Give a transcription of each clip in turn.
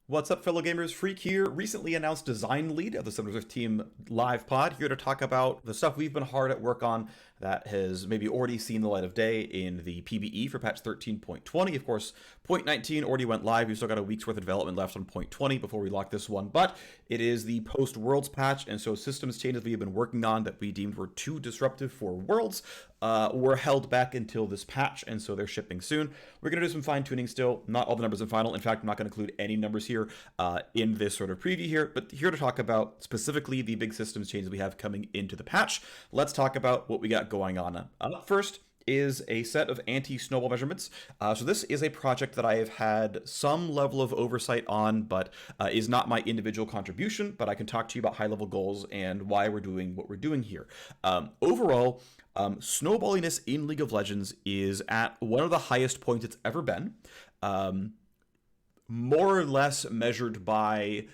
What's up, fellow gamers? Phreak here, recently announced design lead of the Summoners Team live pod, here to talk about the stuff we've been hard at work on that has maybe already seen the light of day in the PBE for patch 13.20. Of course, point 19 already went live. We've still got a week's worth of development left on point 20 before we lock this one, but it is the post-Worlds patch, and so systems changes we have been working on that we deemed were too disruptive for Worlds were held back until this patch, and so they're shipping soon. We're going to do some fine-tuning still. Not all the numbers in final. In fact, I'm not going to include any numbers here in this sort of preview here, but here to talk about specifically the big systems changes we have coming into the patch. Let's talk about what we got going on. Up first is a set of anti-snowball measurements. So this is a project that I have had some level of oversight on, but is not my individual contribution, but I can talk to you about high-level goals and why we're doing what we're doing here. Overall, snowballiness in League of Legends is at one of the highest points it's ever been. More or less measured by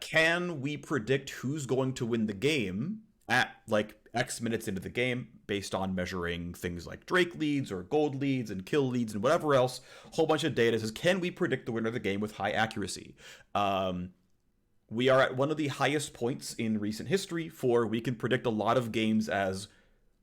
can we predict who's going to win the game at like X minutes into the game based on measuring things like Drake leads or gold leads and kill leads and whatever else. Whole bunch of data says, can we predict the winner of the game with high accuracy? We are at one of the highest points in recent history for we can predict a lot of games as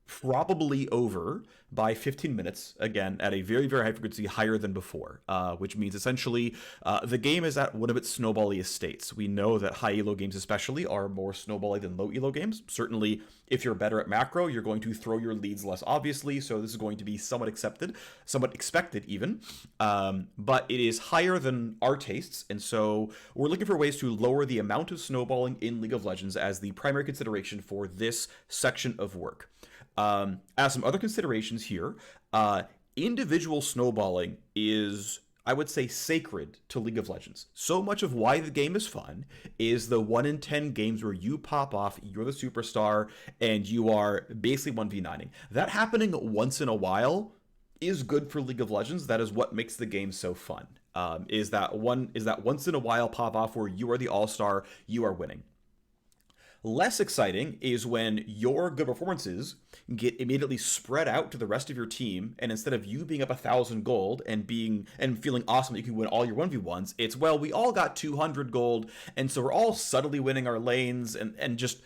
probably over by 15 minutes, again, at a very, very high frequency, higher than before, which means essentially the game is at one of its snowballiest states. We know that high elo games especially are more snowbally than low elo games. Certainly, if you're better at macro, you're going to throw your leads less obviously, so this is going to be somewhat expected even, but it is higher than our tastes, and so we're looking for ways to lower the amount of snowballing in League of Legends as the primary consideration for this section of work. As some other considerations here, individual snowballing is, I would say, sacred to League of Legends. So much of why the game is fun is the 1 in 10 games where you pop off, you're the superstar, and you are basically 1v9ing. That happening once in a while is good for League of Legends. That is what makes the game so fun. Is that once in a while pop off where you are the all-star, you are winning. Less exciting is when your good performances get immediately spread out to the rest of your team, and instead of you being up 1,000 gold and feeling awesome that you can win all your 1v1s, it's, well, we all got 200 gold, and so we're all subtly winning our lanes, and just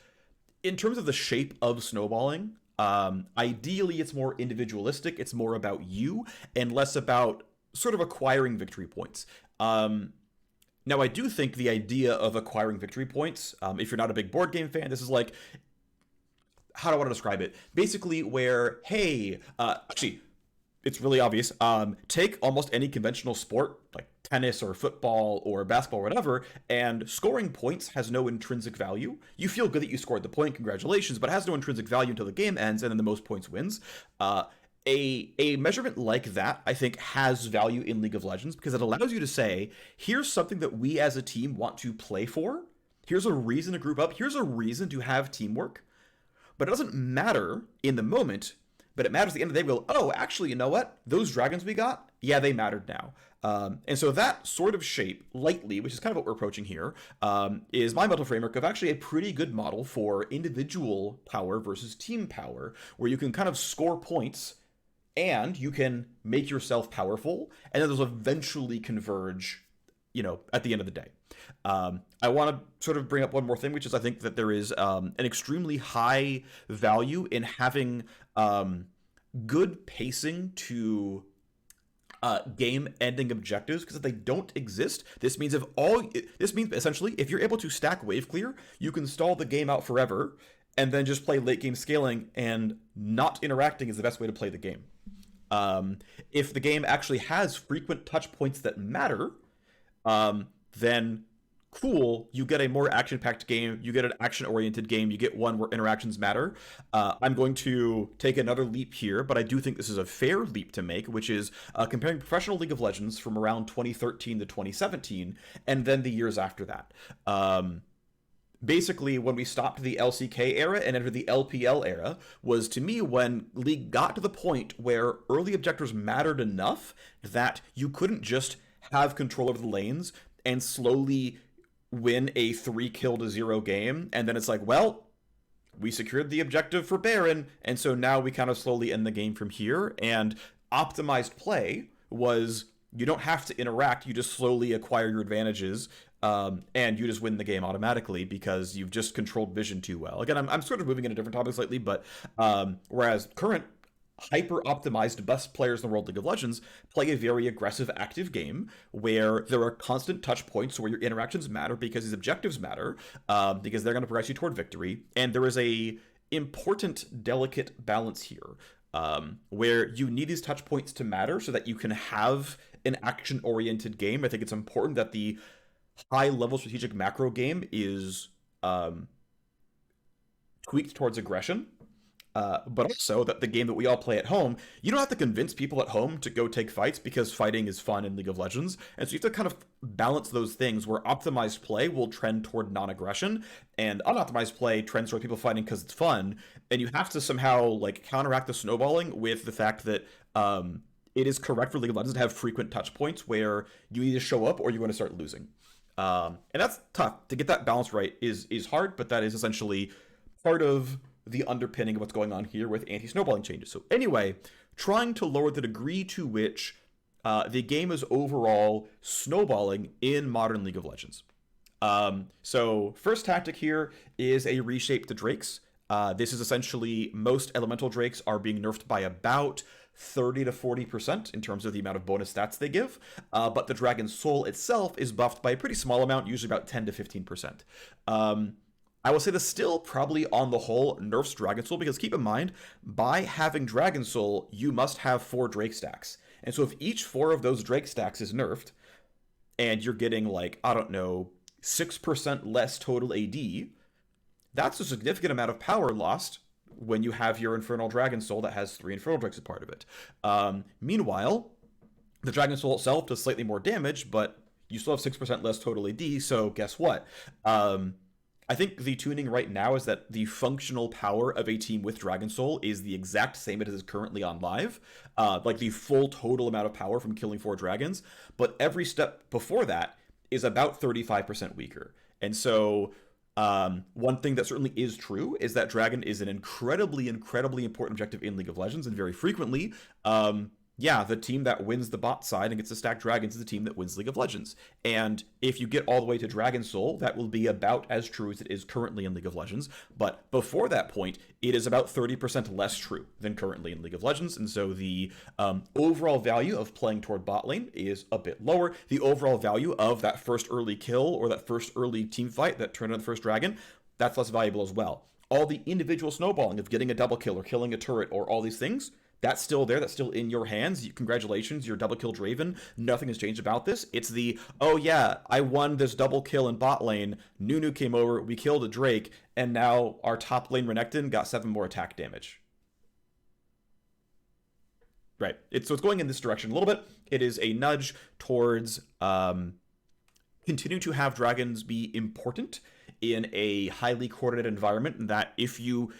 in terms of the shape of snowballing, ideally it's more individualistic, it's more about you, and less about sort of acquiring victory points. Now, I do think the idea of acquiring victory points, if you're not a big board game fan, this is like, how do I want to describe it? Basically where, hey, actually, it's really obvious. Take almost any conventional sport, like tennis or football or basketball or whatever, and scoring points has no intrinsic value. You feel good that you scored the point, congratulations, but it has no intrinsic value until the game ends, and then the most points wins. A measurement like that, I think, has value in League of Legends because it allows you to say, here's something that we as a team want to play for. Here's a reason to group up. Here's a reason to have teamwork. But it doesn't matter in the moment, but it matters at the end of the day. We'll, oh, actually, you know what? Those dragons we got, yeah, they mattered now. And so that sort of shape, lightly, which is kind of what we're approaching here, is my mental framework of actually a pretty good model for individual power versus team power, where you can kind of score points and you can make yourself powerful, and then those eventually converge, at the end of the day. I want to sort of bring up one more thing, which is I think that there is an extremely high value in having good pacing to game-ending objectives, because if they don't exist, this means essentially if you're able to stack wave clear, you can stall the game out forever, and then just play late game scaling, and not interacting is the best way to play the game. If the game actually has frequent touch points that matter, then cool, you get a more action-packed game, you get an action-oriented game, you get one where interactions matter. I'm going to take another leap here, but I do think this is a fair leap to make, which is comparing professional League of Legends from around 2013 to 2017, and then the years after that. Basically, when we stopped the LCK era and entered the LPL era, was to me when League got to the point where early objectives mattered enough that you couldn't just have control over the lanes and slowly win a 3-kill-to-0 game, and then it's like, well, we secured the objective for Baron, and so now we kind of slowly end the game from here, and optimized play was You don't have to interact. You just slowly acquire your advantages, and you just win the game automatically because you've just controlled vision too well. Again, I'm sort of moving into different topics slightly, but whereas current hyper optimized best players in the world League of Legends play a very aggressive active game where there are constant touch points where your interactions matter because these objectives matter, because they're going to progress you toward victory, and there is a important delicate balance here, where you need these touch points to matter so that you can have an action oriented game. I think it's important that the high level strategic macro game is tweaked towards aggression, but also that the game that we all play at home, you don't have to convince people at home to go take fights because fighting is fun in League of Legends. And so you have to kind of balance those things where optimized play will trend toward non-aggression and unoptimized play trends toward people fighting because it's fun. And you have to somehow like counteract the snowballing with the fact that it is correct for League of Legends to have frequent touch points where you either show up or you're going to start losing. And that's tough. To get that balance right is hard, but that is essentially part of the underpinning of what's going on here with anti-snowballing changes. So anyway, trying to lower the degree to which the game is overall snowballing in modern League of Legends. So first tactic here is a reshape the Drakes. This is essentially most elemental Drakes are being nerfed by about 30 to 40% in terms of the amount of bonus stats they give, but the Dragon's Soul itself is buffed by a pretty small amount, usually about 10 to 15%. I will say this still probably on the whole nerfs Dragon Soul, because keep in mind, by having Dragon Soul, you must have 4 Drake stacks. And so if each 4 of those Drake stacks is nerfed, and you're getting like, I don't know, 6% less total AD, that's a significant amount of power lost when you have your Infernal Dragon Soul that has 3 Infernal Drakes as part of it. Meanwhile, the Dragon Soul itself does slightly more damage, but you still have 6% less total AD, so guess what? I think the tuning right now is that the functional power of a team with Dragon Soul is the exact same as it is currently on live, like the full total amount of power from killing 4 dragons, but every step before that is about 35% weaker. And so one thing that certainly is true is that Dragon is an incredibly important objective in League of Legends, and very frequently, the team that wins the bot side and gets to stack dragons is the team that wins League of Legends. And if you get all the way to Dragon Soul, that will be about as true as it is currently in League of Legends. But before that point, it is about 30% less true than currently in League of Legends. And so the overall value of playing toward bot lane is a bit lower. The overall value of that first early kill or that first early team fight that turned on the first dragon, that's less valuable as well. All the individual snowballing of getting a double kill or killing a turret or all these things, that's still there. That's still in your hands. Congratulations, you're double killed Draven. Nothing has changed about this. It's the, oh yeah, I won this double kill in bot lane. Nunu came over, we killed a Drake, and now our top lane Renekton got 7 more attack damage. Right. So it's going in this direction a little bit. It is a nudge towards continue to have dragons be important in a highly coordinated environment, that if you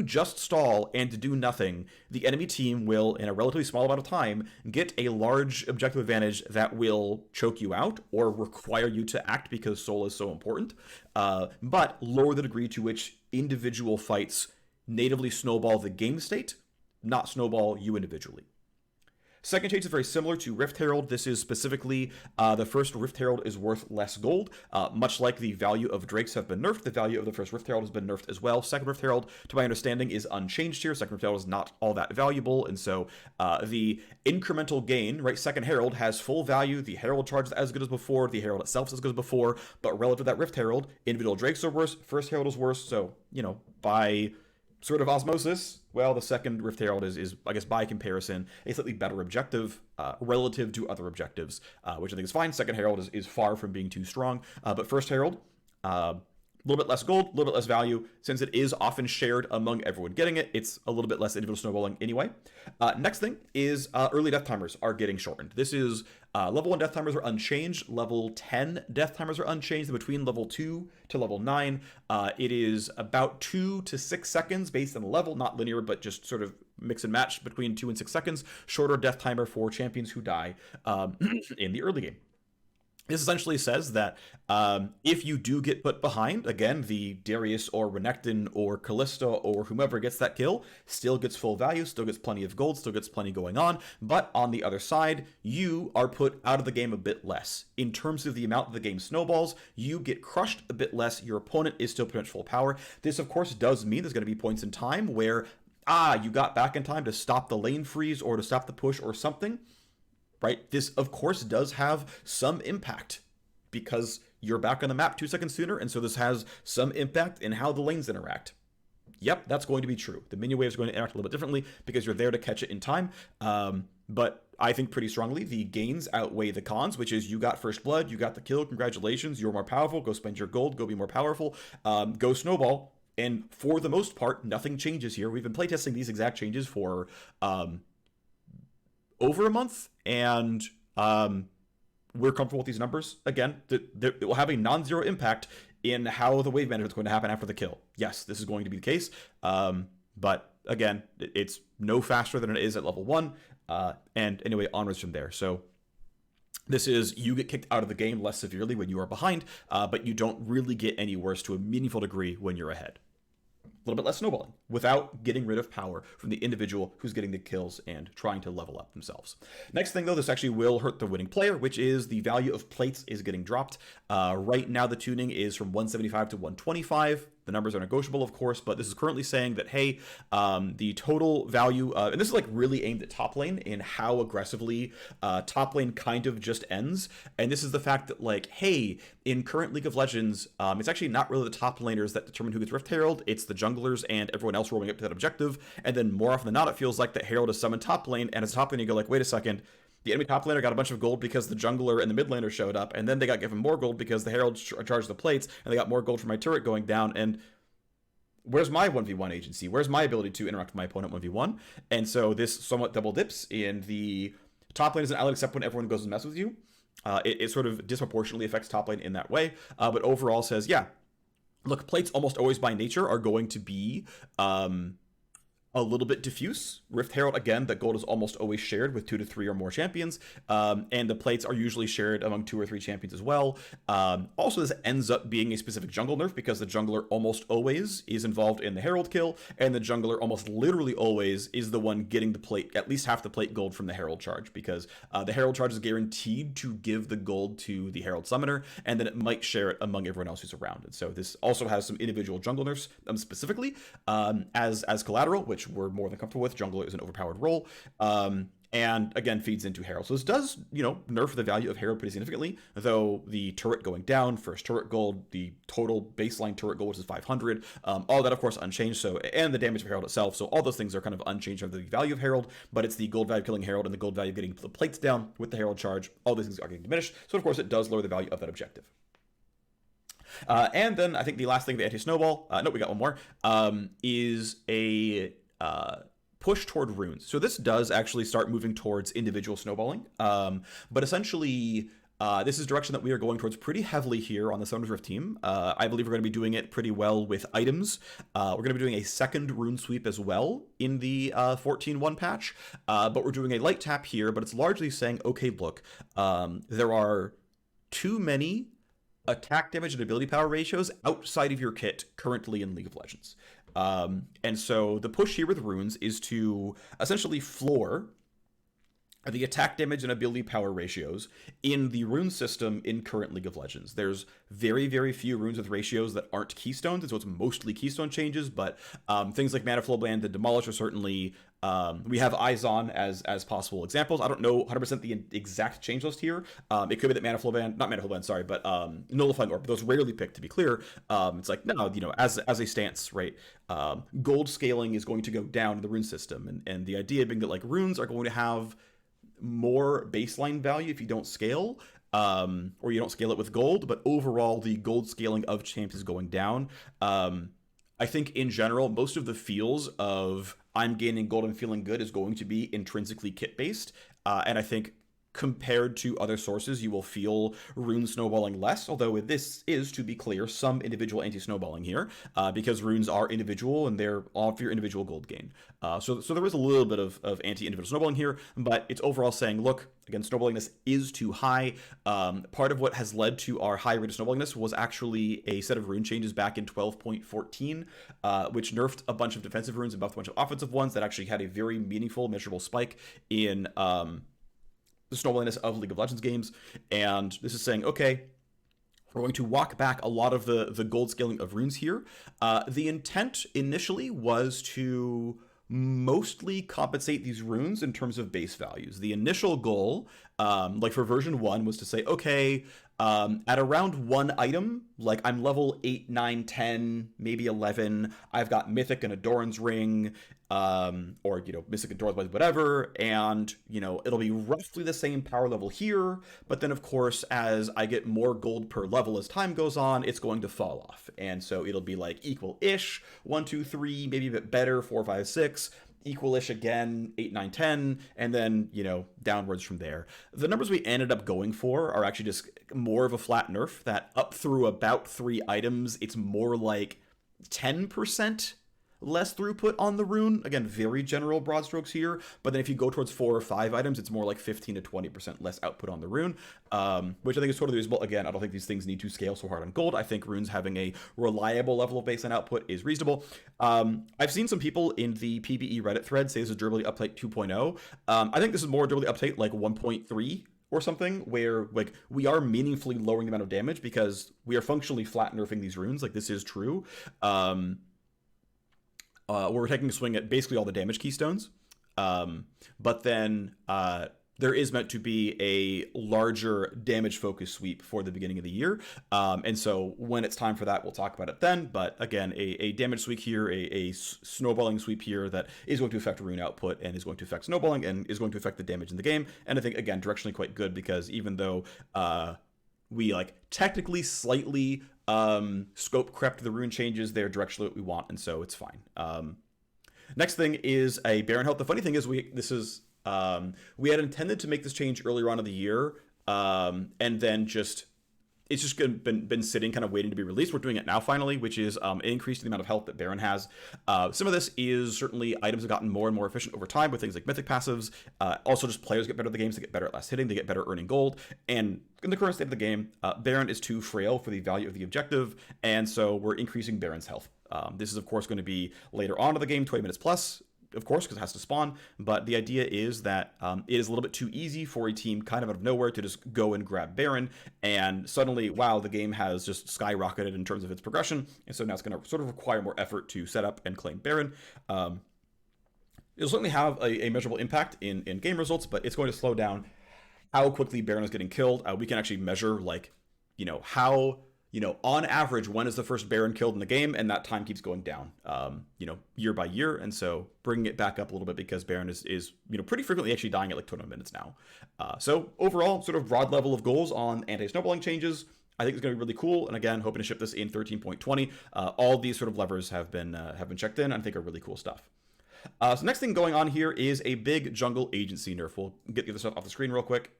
just stall and do nothing, the enemy team will, in a relatively small amount of time, get a large objective advantage that will choke you out or require you to act because Soul is so important, but lower the degree to which individual fights natively snowball the game state, not snowball you individually. Second change is very similar to Rift Herald. This is specifically the first Rift Herald is worth less gold. Much like the value of Drakes have been nerfed, the value of the first Rift Herald has been nerfed as well. Second Rift Herald, to my understanding, is unchanged here. Second Rift Herald is not all that valuable, and so the incremental gain, right? Second Herald has full value. The Herald charge is as good as before. The Herald itself is as good as before, but relative to that Rift Herald, individual Drakes are worse. First Herald is worse, so, by sort of osmosis, well, the second Rift Herald is, I guess, by comparison, a slightly better objective relative to other objectives, which I think is fine. Second Herald is far from being too strong, but First Herald, a little bit less gold, a little bit less value. Since it is often shared among everyone getting it, it's a little bit less individual snowballing anyway. Next thing is early death timers are getting shortened. This is level 1 death timers are unchanged. Level 10 death timers are unchanged. Between level 2 to level 9, it is about 2 to 6 seconds based on the level, not linear, but just sort of mix and match between 2 and 6 seconds. Shorter death timer for champions who die in the early game. This essentially says that if you do get put behind, again, the Darius or Renekton or Callista or whomever gets that kill still gets full value, still gets plenty of gold, still gets plenty going on. But on the other side, you are put out of the game a bit less. In terms of the amount the game snowballs, you get crushed a bit less. Your opponent is still pretty much full power. This, of course, does mean there's going to be points in time where, you got back in time to stop the lane freeze or to stop the push or something, right? This, of course, does have some impact because you're back on the map 2 seconds sooner, and so this has some impact in how the lanes interact. Yep, that's going to be true. The minion wave is going to interact a little bit differently because you're there to catch it in time. But I think pretty strongly the gains outweigh the cons, which is you got first blood, you got the kill, congratulations, you're more powerful, go spend your gold, go be more powerful, go snowball. And for the most part, nothing changes here. We've been playtesting these exact changes for over a month, and we're comfortable with these numbers. Again, it will have a non-zero impact in how the wave management is going to happen after the kill. Yes, this is going to be the case, but again, it's no faster than it is at level 1, and anyway, onwards from there. So this is, you get kicked out of the game less severely when you are behind, but you don't really get any worse to a meaningful degree when you're ahead. A little bit less snowballing without getting rid of power from the individual who's getting the kills and trying to level up themselves. Next thing, though, this actually will hurt the winning player, which is the value of plates is getting dropped. Right now, the tuning is from 175 to 125. The numbers are negotiable, of course, but this is currently saying that, hey, the total value, and this is like really aimed at top lane in how aggressively top lane kind of just ends. And this is the fact that, like, hey, in current League of Legends, it's actually not really the top laners that determine who gets Rift Herald. It's the junglers and everyone else rolling up to that objective. And then more often than not, it feels like that Herald is summoned top lane, and as top lane, you go like, wait a second, the enemy top laner got a bunch of gold because the jungler and the mid laner showed up, and then they got given more gold because the Herald charged the plates, and they got more gold from my turret going down, and where's my 1v1 agency? Where's my ability to interact with my opponent 1v1? And so this somewhat double dips in the top lane is an ally except when everyone goes to mess with you. It sort of disproportionately affects top lane in that way, but overall says, yeah, look, plates almost always by nature are going to be a little bit diffuse. Rift Herald, again, that gold is almost always shared with 2 to 3 or more champions, and the plates are usually shared among 2 or 3 champions as well. Also, this ends up being a specific jungle nerf because the jungler almost always is involved in the Herald kill, and the jungler almost literally always is the one getting the plate, at least half the plate gold from the Herald charge, because the Herald charge is guaranteed to give the gold to the Herald summoner, and then it might share it among everyone else who's around. And so this also has some individual jungle nerfs specifically as collateral, which we're more than comfortable with. Jungler is an overpowered role, and again feeds into Herald. So this does, nerf the value of Herald pretty significantly, though the turret going down, first turret gold, the total baseline turret gold, which is 500, all that of course unchanged, so, and the damage of Herald itself, so all those things are kind of unchanged from the value of Herald, but it's the gold value of killing Herald and the gold value of getting the plates down with the Herald charge. All these things are getting diminished, so of course it does lower the value of that objective. And then I think the last thing, the anti-snowball, no, we got one more, is a push toward runes. So this does actually start moving towards individual snowballing, but essentially this is direction that we are going towards pretty heavily here on the Summoners Rift team. I believe we're going to be doing it pretty well with items. We're going to be doing a second rune sweep as well in the 14.1 patch, but we're doing a light tap here, but it's largely saying, okay, look, there are too many attack damage and ability power ratios outside of your kit currently in League of Legends. And so the push here with runes is to essentially floor the attack damage and ability power ratios in the rune system in current League of Legends. There's very, very few runes with ratios that aren't keystones, and so it's mostly keystone changes, but things like Mana Flow Band and Demolish are certainly, we have eyes on as possible examples. I don't know 100% the exact change list here. It could be that Mana Flow Band, not Mana Flow Band, sorry, but Nullifying Orb, those rarely picked, to be clear. It's like, no, as a stance, right, gold scaling is going to go down in the rune system, and the idea being that, like, runes are going to have more baseline value if you don't scale, or you don't scale it with gold, but overall the gold scaling of champs is going down. I think in general, most of the feels of I'm gaining gold and feeling good is going to be intrinsically kit based, and I think compared to other sources, you will feel rune snowballing less, although this is, to be clear, some individual anti-snowballing here, because runes are individual and they're off your individual gold gain. So there is a little bit of anti-individual snowballing here, but it's overall saying, look, again, snowballingness is too high. Part of what has led to our high rate of snowballingness was actually a set of rune changes back in 12.14, which nerfed a bunch of defensive runes and buffed a bunch of offensive ones that actually had a very meaningful, measurable spike in the snowballiness of League of Legends games. And this is saying, okay, we're going to walk back a lot of the gold scaling of runes here. The intent initially was to mostly compensate these runes in terms of base values. The initial goal, like for version 1, was to say, okay, at around one item, like I'm level 8, 9, 10, maybe 11, I've got Mythic and a Doran's Ring, or, Mystic and Doran's, whatever, and, it'll be roughly the same power level here, but then, of course, as I get more gold per level as time goes on, it's going to fall off, and so it'll be, like, equal-ish, 1, 2, 3, maybe a bit better, 4, 5, 6, equal-ish again, 8, 9, 10, and then, downwards from there. The numbers we ended up going for are actually just more of a flat nerf, that up through about 3 items, it's more like 10% less throughput on the rune. Again, very general broad strokes here, but then if you go towards 4 or 5 items, it's more like 15 to 20% less output on the rune, which I think is totally reasonable. Again, I don't think these things need to scale so hard on gold. I think runes having a reliable level of baseline output is reasonable. I've seen some people in the PBE Reddit thread say this is durability update 2.0. I think this is more durability update like 1.3 or something, where like we are meaningfully lowering the amount of damage because we are functionally flat nerfing these runes. Like, this is true. We're taking a swing at basically all the damage keystones. But then there is meant to be a larger damage focus sweep for the beginning of the year. And so when it's time for that, we'll talk about it then. But again, a damage sweep here, a snowballing sweep here that is going to affect rune output and is going to affect snowballing and is going to affect the damage in the game. And I think, again, directionally quite good, because even though we like technically slightly scope crept the rune changes, they're directionally what we want, and so it's fine. Next thing is a Baron health. The funny thing is we had intended to make this change earlier on in the year, and then it's just been sitting, kind of waiting to be released. We're doing it now finally, which is increasing the amount of health that Baron has. Some of this is certainly items have gotten more and more efficient over time with things like mythic passives. Also, just players get better at the games, they get better at last hitting, they get better at earning gold. And in the current state of the game, Baron is too frail for the value of the objective, and so we're increasing Baron's health. This is, of course, going to be later on in the game, 20 minutes plus, of course, because it has to spawn, but the idea is that it is a little bit too easy for a team kind of out of nowhere to just go and grab Baron, and suddenly, wow, the game has just skyrocketed in terms of its progression, and so now it's going to sort of require more effort to set up and claim Baron. It'll certainly have a measurable impact in game results, but it's going to slow down how quickly Baron is getting killed. We can actually measure, like, how... on average, when is the first Baron killed in the game, and that time keeps going down, year by year, and so bringing it back up a little bit because Baron is pretty frequently actually dying at like 20 minutes now. So overall, sort of broad level of goals on anti-snowballing changes. I think it's going to be really cool, and again, hoping to ship this in 13.20. All these sort of levers have been checked in, and I think are really cool stuff. So next thing going on here is a big jungle agency nerf. We'll get the other stuff off the screen real quick.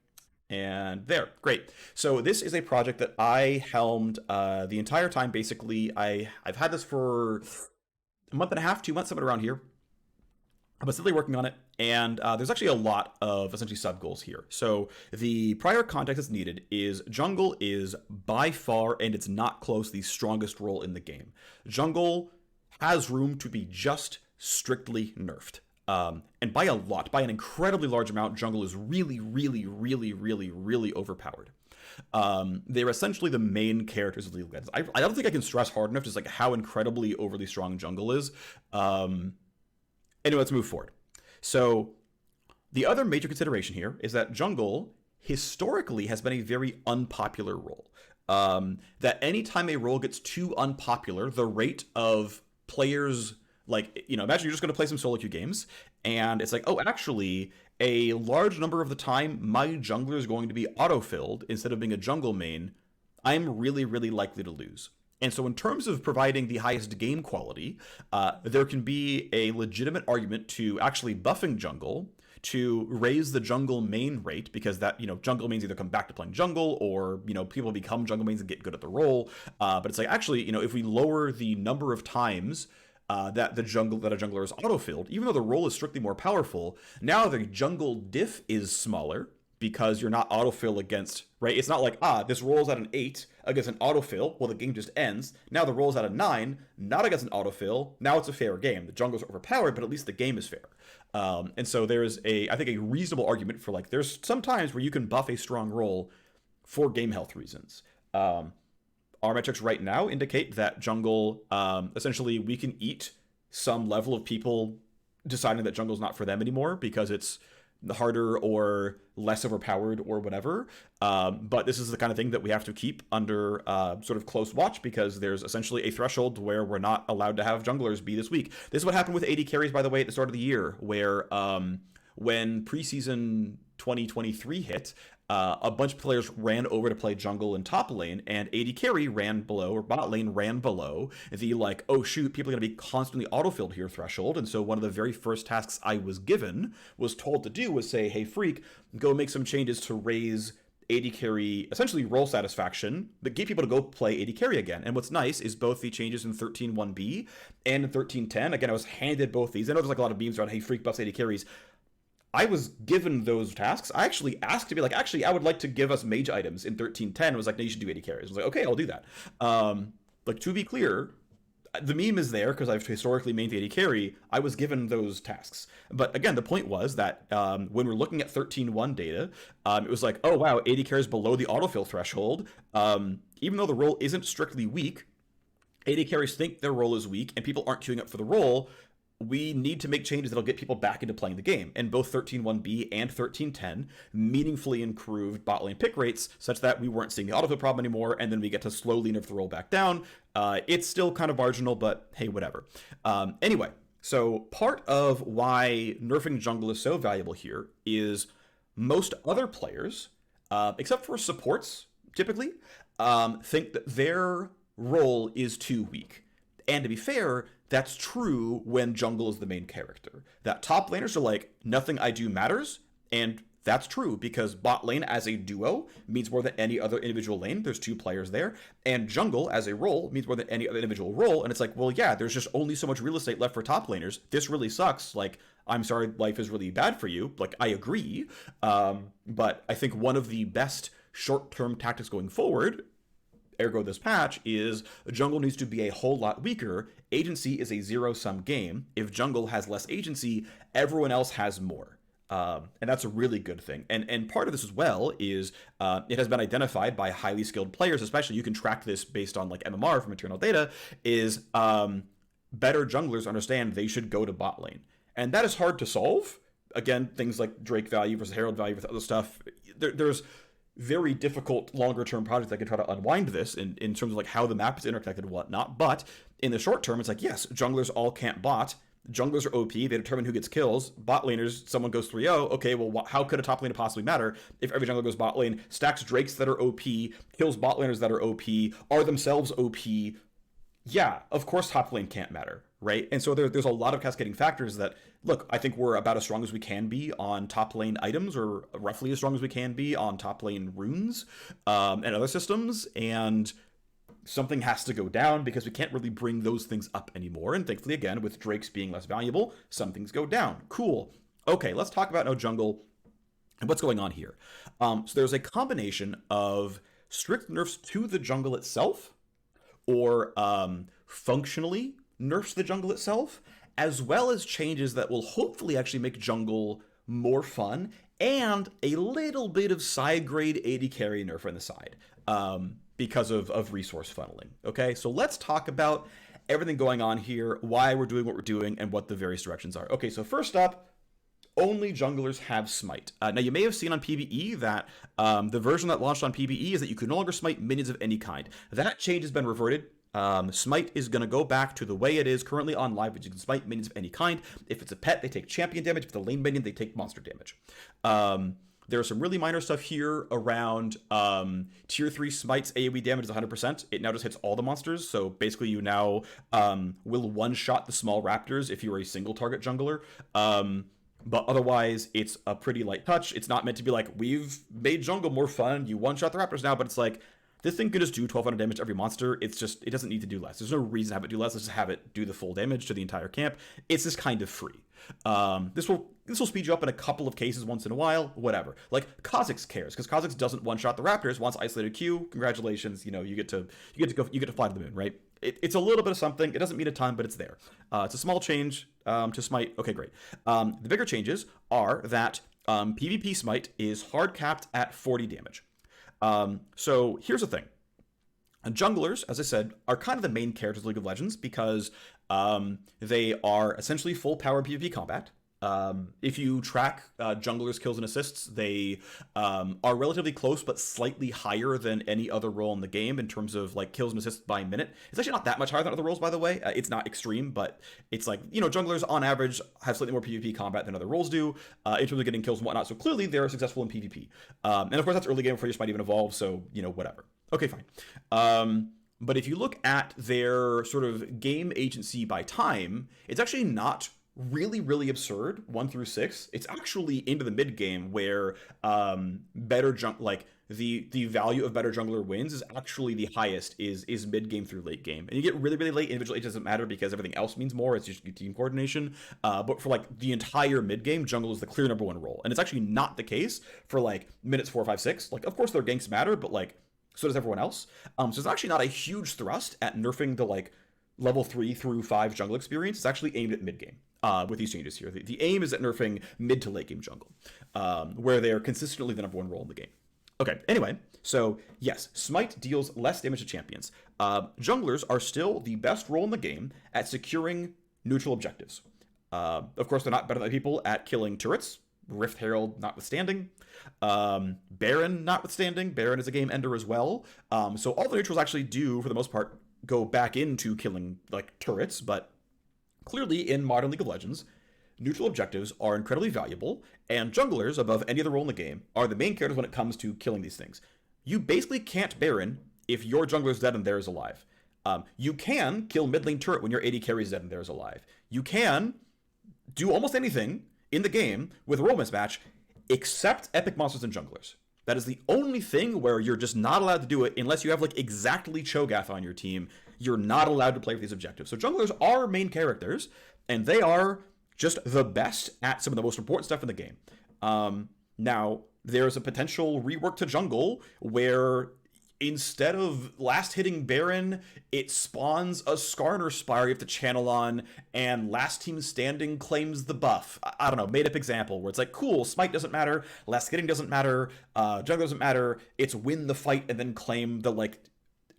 And there, great. So this is a project that I helmed the entire time. Basically, I've had this for a month and a half, 2 months, somewhere around here. I'm still working on it, and there's actually a lot of essentially sub goals here. So the prior context that's needed is jungle is by far, and it's not close, the strongest role in the game. Jungle has room to be just strictly nerfed. And by a lot, by an incredibly large amount, jungle is really, really, really, really, really overpowered. They're essentially the main characters of League of Legends. I don't think I can stress hard enough just like how incredibly overly strong jungle is. Anyway, let's move forward. So the other major consideration here is that jungle historically has been a very unpopular role. That anytime a role gets too unpopular, the rate of players... like, imagine you're just going to play some solo queue games, and it's like, oh, actually, a large number of the time, my jungler is going to be auto-filled instead of being a jungle main. I'm really, really likely to lose. And so in terms of providing the highest game quality, there can be a legitimate argument to actually buffing jungle to raise the jungle main rate, because that, jungle mains either come back to playing jungle, or, people become jungle mains and get good at the role. But it's like, actually, if we lower the number of times that a jungler is autofilled, even though the role is strictly more powerful, now the jungle diff is smaller because you're not autofill against, right? It's not like, this rolls at an 8 against an autofill, well, the game just ends. Now the roll's at a 9, not against an autofill. Now it's a fair game. The jungles are overpowered, but at least the game is fair. And so there's I think a reasonable argument for, like, there's some times where you can buff a strong roll for game health reasons. Our metrics right now indicate that jungle, essentially, we can eat some level of people deciding that jungle's not for them anymore because it's harder or less overpowered or whatever. But this is the kind of thing that we have to keep under sort of close watch, because there's essentially a threshold where we're not allowed to have junglers be this weak. This is what happened with AD carries, by the way, at the start of the year, where when preseason 2023 hit, a bunch of players ran over to play jungle and top lane, and AD carry ran below, or bot lane ran below the, like, oh shoot, people are going to be constantly autofilled here threshold. And so one of the very first tasks I was given, was told to do, was say, hey Phreak, go make some changes to raise AD carry, essentially role satisfaction, but get people to go play AD carry again. And what's nice is both the changes in 13.1b and in 13.10, again, I was handed both these. I know there's like a lot of memes around, hey Phreak buffs AD carries. I was given those tasks. I actually asked to be like, actually, I would like to give us mage items in 13.10. It was like, no, you should do AD carries. I was like, okay, I'll do that. Like, to be clear, the meme is there because I've historically mained AD carry. I was given those tasks. But again, the point was that when we're looking at 13.1 data, it was like, oh, wow, AD carry is below the autofill threshold. Even though the role isn't strictly weak, AD carries think their role is weak and people aren't queuing up for the role. We need to make changes that'll get people back into playing the game. And both 13.1b and 13.10 meaningfully improved bot lane pick rates such that we weren't seeing the autofill problem anymore, and then we get to slowly nerf the roll back down. It's still kind of marginal, but hey, whatever. Anyway, so part of why nerfing jungle is so valuable here is most other players, except for supports, typically, think that their role is too weak. And to be fair, that's true when jungle is the main character. That top laners are like, nothing I do matters, and that's true because bot lane as a duo means more than any other individual lane. There's 2 players there, and jungle as a role means more than any other individual role. And it's like, well, yeah, there's just only so much real estate left for top laners. This really sucks. Like, I'm sorry, life is really bad for you. Like, I agree. But I think one of the best short-term tactics going forward, ergo this patch, is jungle needs to be a whole lot weaker. Agency is a zero-sum game. If jungle has less agency, everyone else has more. And that's a really good thing. And part of this as well is it has been identified by highly skilled players, especially, you can track this based on like MMR from internal data, is better junglers understand they should go to bot lane. And that is hard to solve. Again, things like Drake value versus Herald value versus other stuff. There's very difficult longer-term projects that can try to unwind this in terms of like how the map is interconnected and whatnot. But in the short term, it's like, yes, junglers all can't bot. Junglers are OP. They determine who gets kills. Bot laners, someone goes 3-0. Okay, well, how could a top laner possibly matter if every jungler goes bot lane, stacks Drakes that are OP, kills bot laners that are OP, are themselves OP? Yeah, of course top lane can't matter, right? And so there's a lot of cascading factors that, look, I think we're about as strong as we can be on top lane items, or roughly as strong as we can be on top lane runes and other systems, and something has to go down because we can't really bring those things up anymore. And thankfully, again, with Drakes being less valuable, some things go down. Cool. Okay, let's talk about no jungle and what's going on here. So there's a combination of strict nerfs to the jungle itself, or functionally nerfs the jungle itself, as well as changes that will hopefully actually make jungle more fun, and a little bit of side grade AD carry nerf on the side because of resource funneling. Okay, so let's talk about everything going on here, why we're doing what we're doing, and what the various directions are. Okay, so first up, only junglers have smite. Now, you may have seen on PBE that the version that launched on PBE is that you can no longer smite minions of any kind. That change has been reverted. Smite is going to go back to the way it is currently on live, which you can smite minions of any kind. If it's a pet, they take champion damage. If it's a lane minion, they take monster damage. There's some really minor stuff here around tier 3 smites AoE damage is 100%. It now just hits all the monsters. So basically you now will one-shot the small raptors if you're a single target jungler. But otherwise, it's a pretty light touch. It's not meant to be like, we've made jungle more fun, you one-shot the Raptors now, but it's like, this thing could just do 1200 damage to every monster. It's just, it doesn't need to do less. There's no reason to have it do less. Let's just have it do the full damage to the entire camp. It's just kind of free. This will speed you up in a couple of cases once in a while, whatever. Like Kha'Zix cares because Kha'Zix doesn't one-shot the Raptors. Wants isolated Q. Congratulations, you get to fly to the moon, right? It's a little bit of something. It doesn't mean a ton, but it's there. It's a small change to Smite. Okay, great. The bigger changes are that PvP Smite is hard capped at 40 damage. So here's the thing. Junglers, as I said, are kind of the main characters of League of Legends because they are essentially full power PvP combat. If you track junglers' kills and assists, they are relatively close, but slightly higher than any other role in the game in terms of like kills and assists by minute. It's actually not that much higher than other roles, by the way. It's not extreme, but it's like, junglers on average have slightly more PvP combat than other roles do in terms of getting kills and whatnot. So clearly they're successful in PvP. And of course that's early game before you might even evolve. So, whatever. Okay, fine. But if you look at their sort of game agency by time, it's actually not really, really absurd 1 through 6. It's actually into the mid game where the value of better jungler wins is actually the highest is mid game through late game. And you get really, really late individually, it doesn't matter because everything else means more. It's just team coordination. But for like the entire mid game, jungle is the clear number 1 role. And it's actually not the case for like minutes 4, 5, 6. Like, of course their ganks matter, but like so does everyone else. So it's actually not a huge thrust at nerfing the like level 3 through 5 jungle experience. It's actually aimed at mid game. With these changes here. The aim is at nerfing mid to late game jungle, where they are consistently the number 1 role in the game. Okay, anyway, so yes, Smite deals less damage to champions. Junglers are still the best role in the game at securing neutral objectives. Of course, they're not better than people at killing turrets, Rift Herald notwithstanding, Baron notwithstanding. Baron is a game ender as well. So all the neutrals actually do, for the most part, go back into killing like turrets, but clearly, in modern League of Legends, neutral objectives are incredibly valuable, and junglers, above any other role in the game, are the main characters when it comes to killing these things. You basically can't Baron if your jungler's dead and theirs alive. You can kill mid lane turret when your AD carry's dead and theirs alive. You can do almost anything in the game with role mismatch, except epic monsters and junglers. That is the only thing where you're just not allowed to do it unless you have like exactly Cho'Gath on your team. You're not allowed to play with these objectives. So junglers are main characters, and they are just the best at some of the most important stuff in the game. Now, there's a potential rework to jungle where instead of last hitting Baron, it spawns a Skarner Spire you have to channel on, and last team standing claims the buff. I don't know, made up example where it's like, cool, Smite doesn't matter, last hitting doesn't matter, jungle doesn't matter, it's win the fight and then claim the like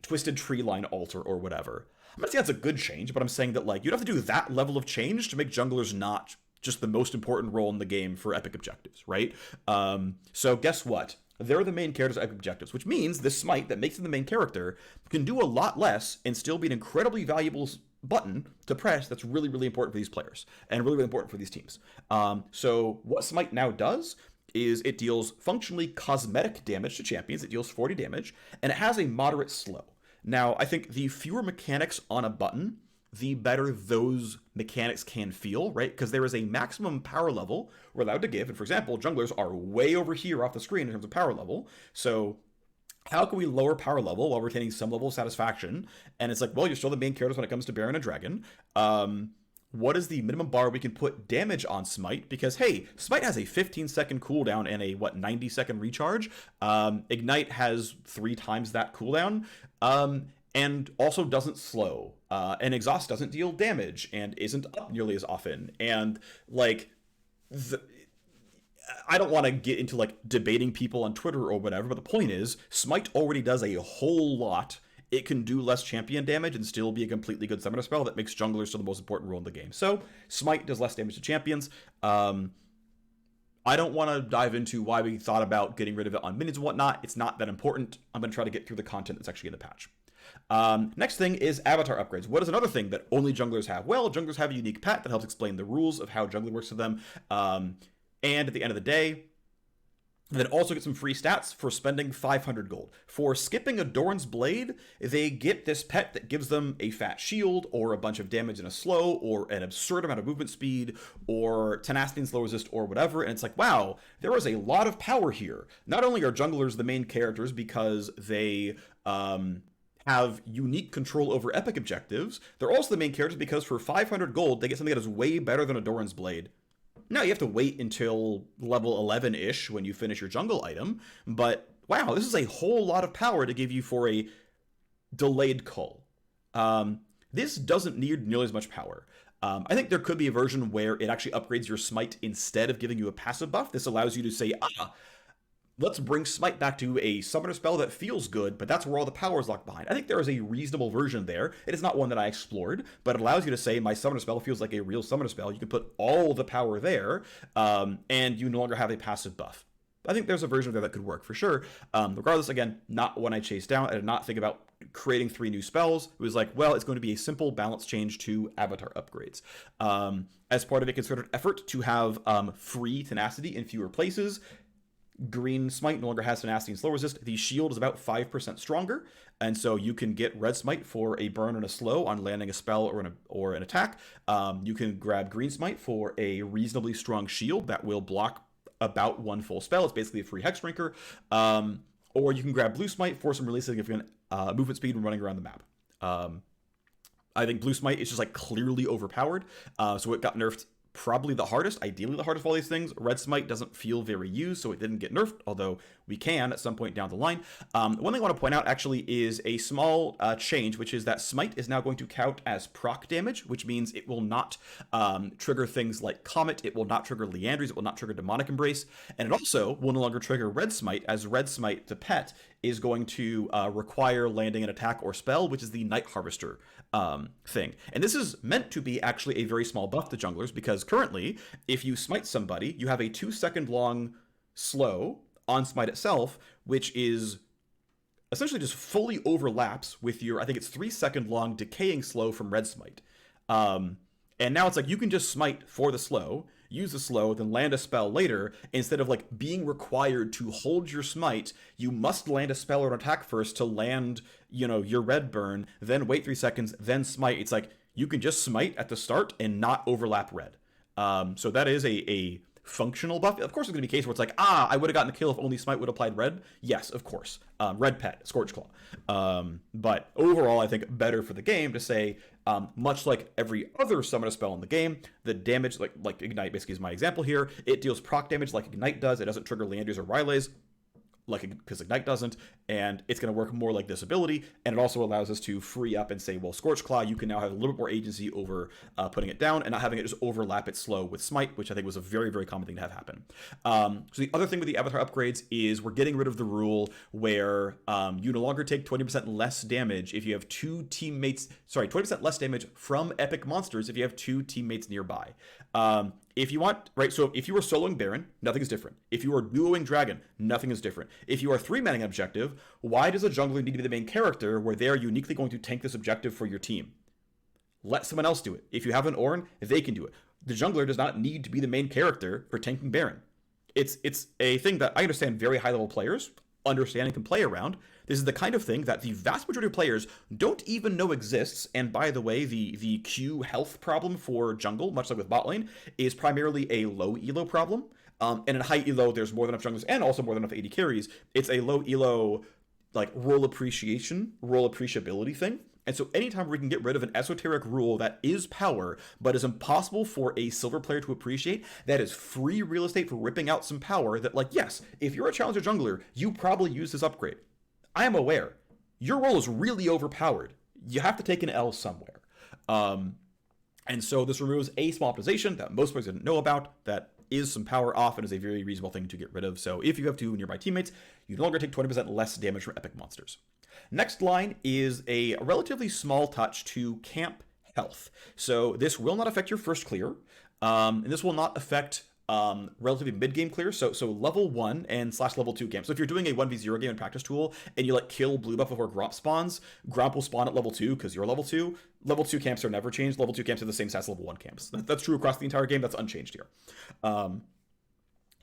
Twisted Tree Line altar or whatever. I'm not saying that's a good change, but I'm saying that like you'd have to do that level of change to make junglers not just the most important role in the game for epic objectives, right? So guess what? They're the main characters of epic objectives, which means this Smite that makes them the main character can do a lot less and still be an incredibly valuable button to press that's really, really important for these players and really, really important for these teams. So what Smite now does is it deals functionally cosmetic damage to champions. It deals 40 damage, and it has a moderate slow. Now, I think the fewer mechanics on a button, the better those mechanics can feel, right? Because there is a maximum power level we're allowed to give. And for example, junglers are way over here off the screen in terms of power level. So how can we lower power level while retaining some level of satisfaction? And it's like, well, you're still the main characters when it comes to Baron and Dragon. What is the minimum bar we can put damage on Smite? Because, hey, Smite has a 15-second cooldown and a, 90-second recharge. Ignite has 3 times that cooldown, and also doesn't slow. And Exhaust doesn't deal damage and isn't up nearly as often. And, like, I don't want to get into, like, debating people on Twitter or whatever, but the point is, Smite already does a whole lot. It can do less champion damage and still be a completely good summoner spell that makes junglers still the most important role in the game. So, Smite does less damage to champions. I don't want to dive into why we thought about getting rid of it on minions and whatnot. It's not that important. I'm going to try to get through the content that's actually in the patch. Next thing is avatar upgrades. What is another thing that only junglers have? Well, junglers have a unique pet that helps explain the rules of how jungling works to them. And at the end of the day, And then also get some free stats for spending 500 gold. For skipping Adorn's Blade, they get this pet that gives them a fat shield, or a bunch of damage in a slow, or an absurd amount of movement speed, or tenacity and slow resist, or whatever. And it's like, wow, there is a lot of power here. Not only are junglers the main characters because they have unique control over epic objectives, they're also the main characters because for 500 gold, they get something that is way better than Adorn's Blade. Now, you have to wait until level 11-ish when you finish your jungle item, but wow, this is a whole lot of power to give you for a delayed cull. This doesn't need nearly as much power. I think there could be a version where it actually upgrades your smite instead of giving you a passive buff. This allows you to say, let's bring Smite back to a summoner spell that feels good, but that's where all the power is locked behind. I think there is a reasonable version there. It is not one that I explored, but it allows you to say, my summoner spell feels like a real summoner spell. You can put all the power there, and you no longer have a passive buff. I think there's a version there that could work for sure. Regardless, again, not one I chased down. I did not think about creating 3 new spells. It was like, well, it's going to be a simple balance change to avatar upgrades. As part of a concerted effort to have free tenacity in fewer places, Green Smite no longer has tenacity and slow resist. The shield is about 5% stronger, and so you can get Red Smite for a burn and a slow on landing a spell or an attack. You can grab Green Smite for a reasonably strong shield that will block about 1 full spell. It's basically a free Hex Drinker. Or you can grab Blue Smite for some really significant movement speed when running around the map. I think Blue Smite is just like clearly overpowered, so it got nerfed probably the hardest, ideally the hardest of all these things. Red Smite doesn't feel very used, so it didn't get nerfed, although we can at some point down the line. One thing I want to point out actually is a small change, which is that Smite is now going to count as proc damage, which means it will not trigger things like Comet, it will not trigger Leandries, it will not trigger Demonic Embrace, and it also will no longer trigger Red Smite, as Red Smite, the pet, is going to require landing an attack or spell, which is the Night Harvester thing. And this is meant to be actually a very small buff to junglers, because currently, if you smite somebody, you have a 2-second long slow on smite itself, which is essentially just fully overlaps with your, I think it's 3-second long decaying slow from Red Smite. And now it's like you can just smite for the slow, use the slow, then land a spell later. Instead of like being required to hold your smite, you must land a spell or an attack first to land, your red burn, then wait 3 seconds, then smite. It's like you can just smite at the start and not overlap red. So that is a functional buff. Of course, there's going to be a case where it's like, I would have gotten the kill if only Smite would have applied red. Yes, of course. Red Pet, Scorchclaw. But overall, I think better for the game to say, much like every other summoner spell in the game, the damage, like Ignite basically is my example here, it deals proc damage like Ignite does. It doesn't trigger Leandries or Rylays, because Ignite doesn't, and it's going to work more like this ability, and it also allows us to free up and say, well, Scorchclaw, you can now have a little bit more agency over putting it down and not having it just overlap it slow with Smite, which I think was a very, very common thing to have happen. So the other thing with the avatar upgrades is we're getting rid of the rule where you no longer take 20% less damage if you have 20% less damage from epic monsters if you have 2 teammates nearby. If you want, right, so if you are soloing Baron, nothing is different. If you are duoing Dragon, nothing is different. If you are 3-manning an objective, why does a jungler need to be the main character where they are uniquely going to tank this objective for your team? Let someone else do it. If you have an Ornn, they can do it. The jungler does not need to be the main character for tanking Baron. It's a thing that I understand very high-level players understand and can play around. This is the kind of thing that the vast majority of players don't even know exists. And by the way, the Q health problem for jungle, much like with bot lane, is primarily a low elo problem. And in high elo, there's more than enough junglers and also more than enough AD carries. It's a low elo, like role appreciability thing. And so anytime we can get rid of an esoteric rule that is power, but is impossible for a silver player to appreciate, that is free real estate for ripping out some power that, like, yes, if you're a challenger jungler, you probably use this upgrade. I am aware. Your role is really overpowered. You have to take an L somewhere. And so this removes a small optimization that most players didn't know about that is some power off and is a very reasonable thing to get rid of. So if you have 2 nearby teammates, you no longer take 20% less damage from epic monsters. Next line is a relatively small touch to camp health. So this will not affect your first clear, and this will not affect relatively mid-game clear, so level 1 and / level 2 camp. So if you're doing a 1v0 game in practice tool and you kill blue buff before Gromp spawns, Gromp will spawn at level 2 because you're level 2. Level 2 camps are never changed. Level 2 camps are the same stats as level 1 camps. That's true across the entire game. That's unchanged here.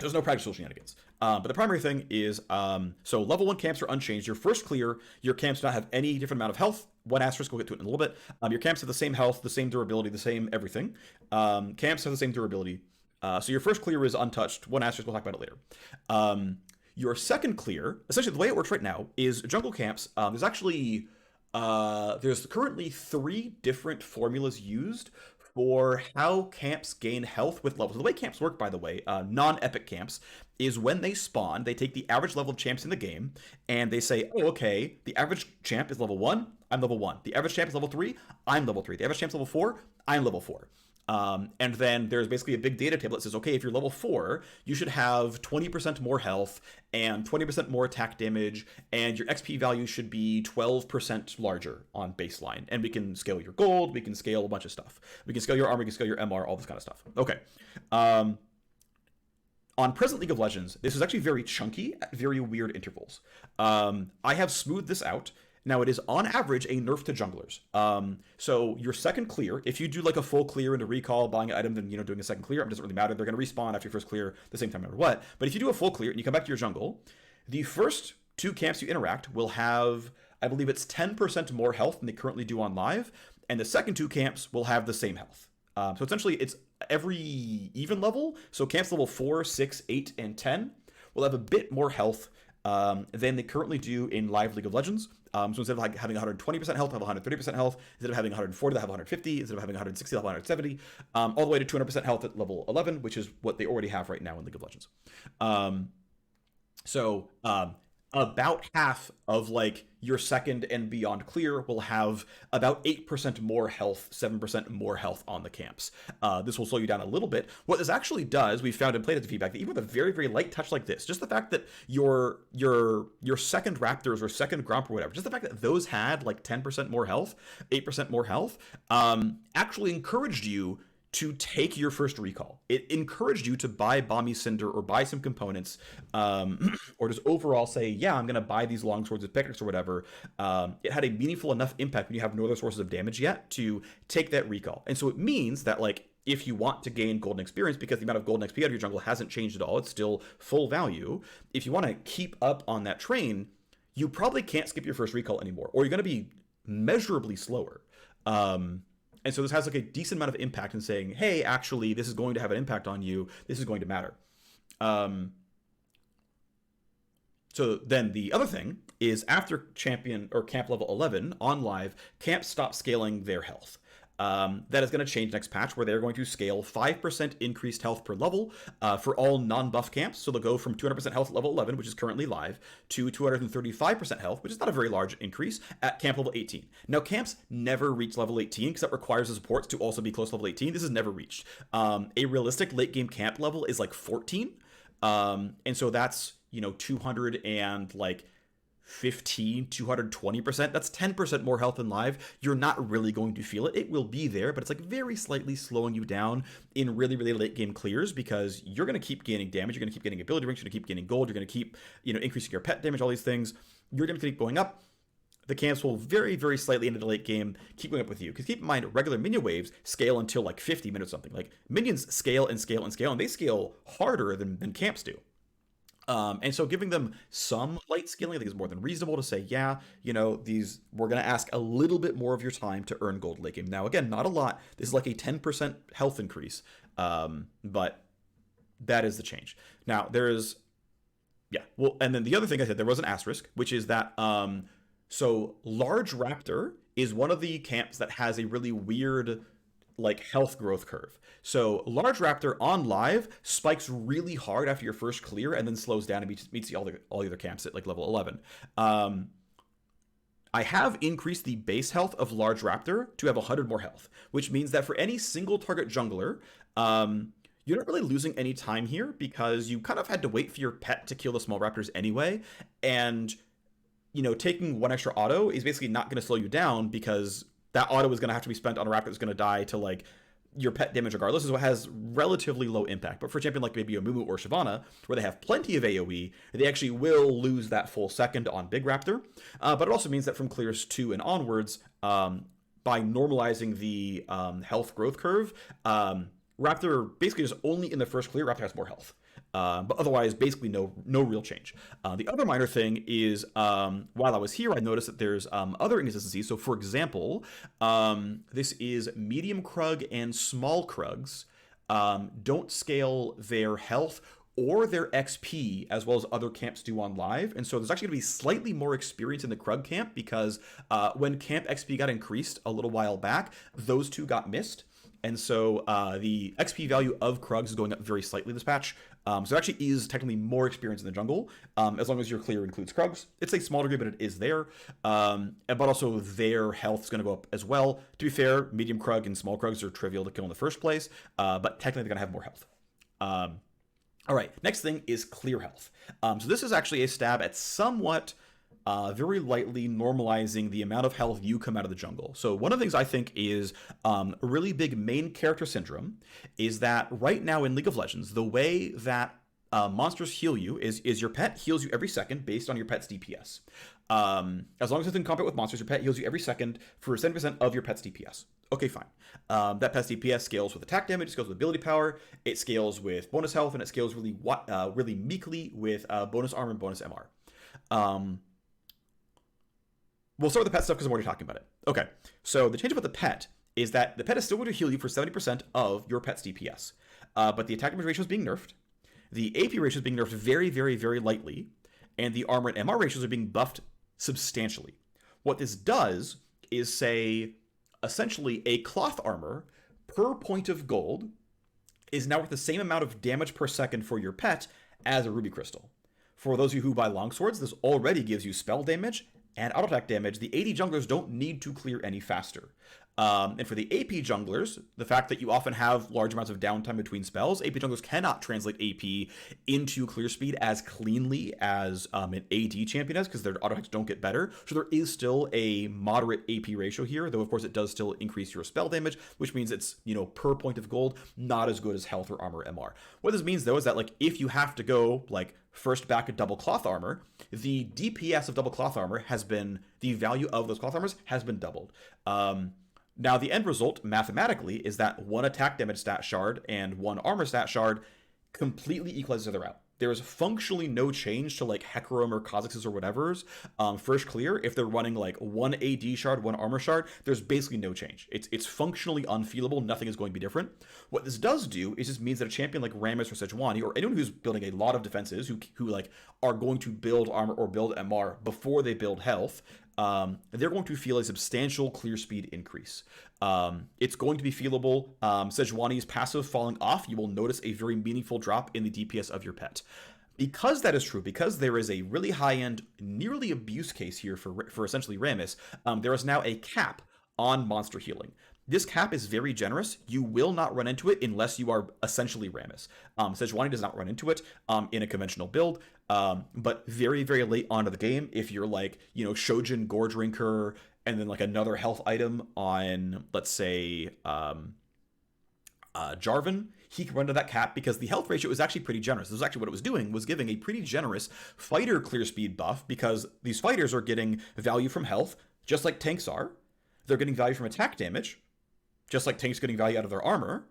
There's no practical shenanigans. But the primary thing is, so level 1 camps are unchanged. Your first clear, your camps do not have any different amount of health. One asterisk, we'll get to it in a little bit. Your camps have the same health, the same durability, the same everything. Camps have the same durability. So your first clear is untouched. One asterisk, we'll talk about it later. Your second clear, essentially the way it works right now, is jungle camps. There's currently 3 different formulas used for how camps gain health with levels. The way camps work, by the way, non-epic camps, is when they spawn, they take the average level of champs in the game, and they say, oh, okay, the average champ is level 1, I'm level 1. The average champ is level 3, I'm level 3. The average champ is level 4, I'm level 4. And then there's basically a big data table that says, okay, if you're level 4, you should have 20% more health and 20% more attack damage, and your XP value should be 12% larger on baseline. And we can scale your gold, we can scale a bunch of stuff. We can scale your armor, we can scale your MR, all this kind of stuff. Okay. On present League of Legends, this is actually very chunky at very weird intervals. I have smoothed this out. Now, it is on average a nerf to junglers. So your second clear, if you do like a full clear into recall, buying an item, then doing a second clear, it doesn't really matter. They're going to respawn after your first clear the same time no matter what. But if you do a full clear and you come back to your jungle, the first 2 camps you interact will have, I believe it's 10% more health than they currently do on live, and the second 2 camps will have the same health. So essentially, it's every even level. So camps level 4, 6, 8, and 10 will have a bit more health than they currently do in live League of Legends. So instead of like having 120% health, they'll have 130% health. Instead of having 140, they'll have 150. Instead of having 160, they'll have 170. All the way to 200% health at level 11, which is what they already have right now in League of Legends. About half of like your second and beyond clear will have about 8% more health, 7% more health on the camps. This will slow you down a little bit. What this actually does, we've found in playtest feedback, that even with a very, very light touch like this, just the fact that your second Raptors or second Gromp or whatever, just the fact that those had like 10% more health, 8% more health, actually encouraged you to take your first recall. It encouraged you to buy Bomby Cinder or buy some components, or just overall say, yeah, I'm going to buy these long swords with pickaxe or whatever. It had a meaningful enough impact when you have no other sources of damage yet to take that recall. And so it means that, like, if you want to gain golden experience, because the amount of golden XP out of your jungle hasn't changed at all, it's still full value. If you want to keep up on that train, you probably can't skip your first recall anymore, or you're going to be measurably slower. And so this has like a decent amount of impact in saying, hey, actually, this is going to have an impact on you. This is going to matter. So then the other thing is, after champion or camp level 11 on live, camps stop scaling their health. That is going to change next patch, where they're going to scale 5% increased health per level for all non-buff camps. So they'll go from 200% health at level 11, which is currently live, to 235% health, which is not a very large increase, at camp level 18. Now, camps never reach level 18 because that requires the supports to also be close to level 18. This is never reached. A realistic late game camp level is like 14. And so that's, 200 and like 220%. That's 10% more health in live. You're not really going to feel it. It will be there, but it's like very slightly slowing you down in really, really late game clears, because you're going to keep gaining damage. You're going to keep getting ability ranks. You're going to keep getting gold. You're going to keep, increasing your pet damage, all these things. You're going to keep going up. The camps will very, very slightly into the late game keep going up with you. Because keep in mind, regular minion waves scale until like 50 minutes or something. Like, minions scale and scale and scale, and they scale harder than camps do. And so giving them some light scaling, I think, is more than reasonable to say, yeah, we're going to ask a little bit more of your time to earn gold late game. Now, again, not a lot. This is like a 10% health increase. But that is the change. Now, and then the other thing I said, there was an asterisk, which is that, so Large Raptor is one of the camps that has a really weird, like, health growth curve. So Large Raptor on live spikes really hard after your first clear, and then slows down and meets all the other camps at like level 11. I have increased the base health of Large Raptor to have 100 more health, which means that for any single target jungler, you're not really losing any time here, because you kind of had to wait for your pet to kill the small raptors anyway, and taking one extra auto is basically not going to slow you down, because that auto is going to have to be spent on a raptor that's going to die to like your pet damage regardless. Is what has relatively low impact. But for a champion like maybe a Mumu or Shyvana, where they have plenty of AoE, they actually will lose that full second on Big Raptor. But it also means that from clears 2 and onwards, by normalizing the health growth curve, Raptor basically just only in the first clear, Raptor has more health. But otherwise, basically no real change. The other minor thing is, while I was here, I noticed that there's other inconsistencies. So, for example, this is medium Krug and small Krugs don't scale their health or their XP as well as other camps do on live. And so there's actually going to be slightly more experience in the Krug camp because when camp XP got increased a little while back, those two got missed. And so the XP value of Krugs is going up very slightly this patch. So there actually is technically more experience in the jungle, as long as your clear includes Krugs. It's a small degree, but it is there. But also their health is going to go up as well. To be fair, medium Krug and small Krugs are trivial to kill in the first place, but technically they're going to have more health. All right, next thing is clear health. So this is actually a stab at somewhat very lightly normalizing the amount of health you come out of the jungle. So one of the things I think is a really big main character syndrome is that right now in League of Legends, the way that monsters heal you is your pet heals you every second based on your pet's DPS. As long as it's in combat with monsters, your pet heals you every second for 70% of your pet's DPS. Okay, fine. That pet's DPS scales with attack damage, it scales with ability power, it scales with bonus health, and it scales really meekly with bonus armor and bonus MR. We'll start with the pet stuff because I'm already talking about it. Okay, so the change about the pet is that the pet is still going to heal you for 70% of your pet's DPS. But the attack damage ratio is being nerfed. The AP ratio is being nerfed very, very, very lightly. And the armor and MR ratios are being buffed substantially. What this does is say, essentially, a cloth armor per point of gold is now worth the same amount of damage per second for your pet as a ruby crystal. For those of you who buy longswords, this already gives you spell damage and auto attack damage. The AD junglers don't need to clear any faster. And for the AP junglers, the fact that you often have large amounts of downtime between spells, AP junglers cannot translate AP into clear speed as cleanly as an AD champion does because their auto attacks don't get better. So there is still a moderate AP ratio here, though of course it does still increase your spell damage, which means it's, per point of gold, not as good as health or armor MR. What this means though is that if you have to go first back at double cloth armor, the DPS of double cloth armor the value of those cloth armors has been doubled. Now, the end result, mathematically, is that one attack damage stat shard and one armor stat shard completely equalizes each other out. There is functionally no change to Hecarim or Kha'Zix's or whatever's first clear. If they're running one AD shard, one armor shard, there's basically no change. It's functionally unfeelable. Nothing is going to be different. What this does do is just means that a champion like Rammus or Sejuani or anyone who's building a lot of defenses who are going to build armor or build MR before they build health, they're going to feel a substantial clear speed increase. It's going to be feelable. Sejuani's passive falling off, you will notice a very meaningful drop in the DPS of your pet. Because that is true, because there is a really high-end, nearly abuse case here for essentially Rammus, there is now a cap on monster healing. This cap is very generous. You will not run into it unless you are essentially Rammus. Sejuani does not run into it in a conventional build, but very, very late on to the game, if you're Shojin, Gore Drinker, and then another health item on, let's say, Jarvan, he can run to that cap because the health ratio is actually pretty generous. This is actually what it was doing, was giving a pretty generous fighter clear speed buff because these fighters are getting value from health, just like tanks are. They're getting value from attack damage, just like tanks getting value out of their armor.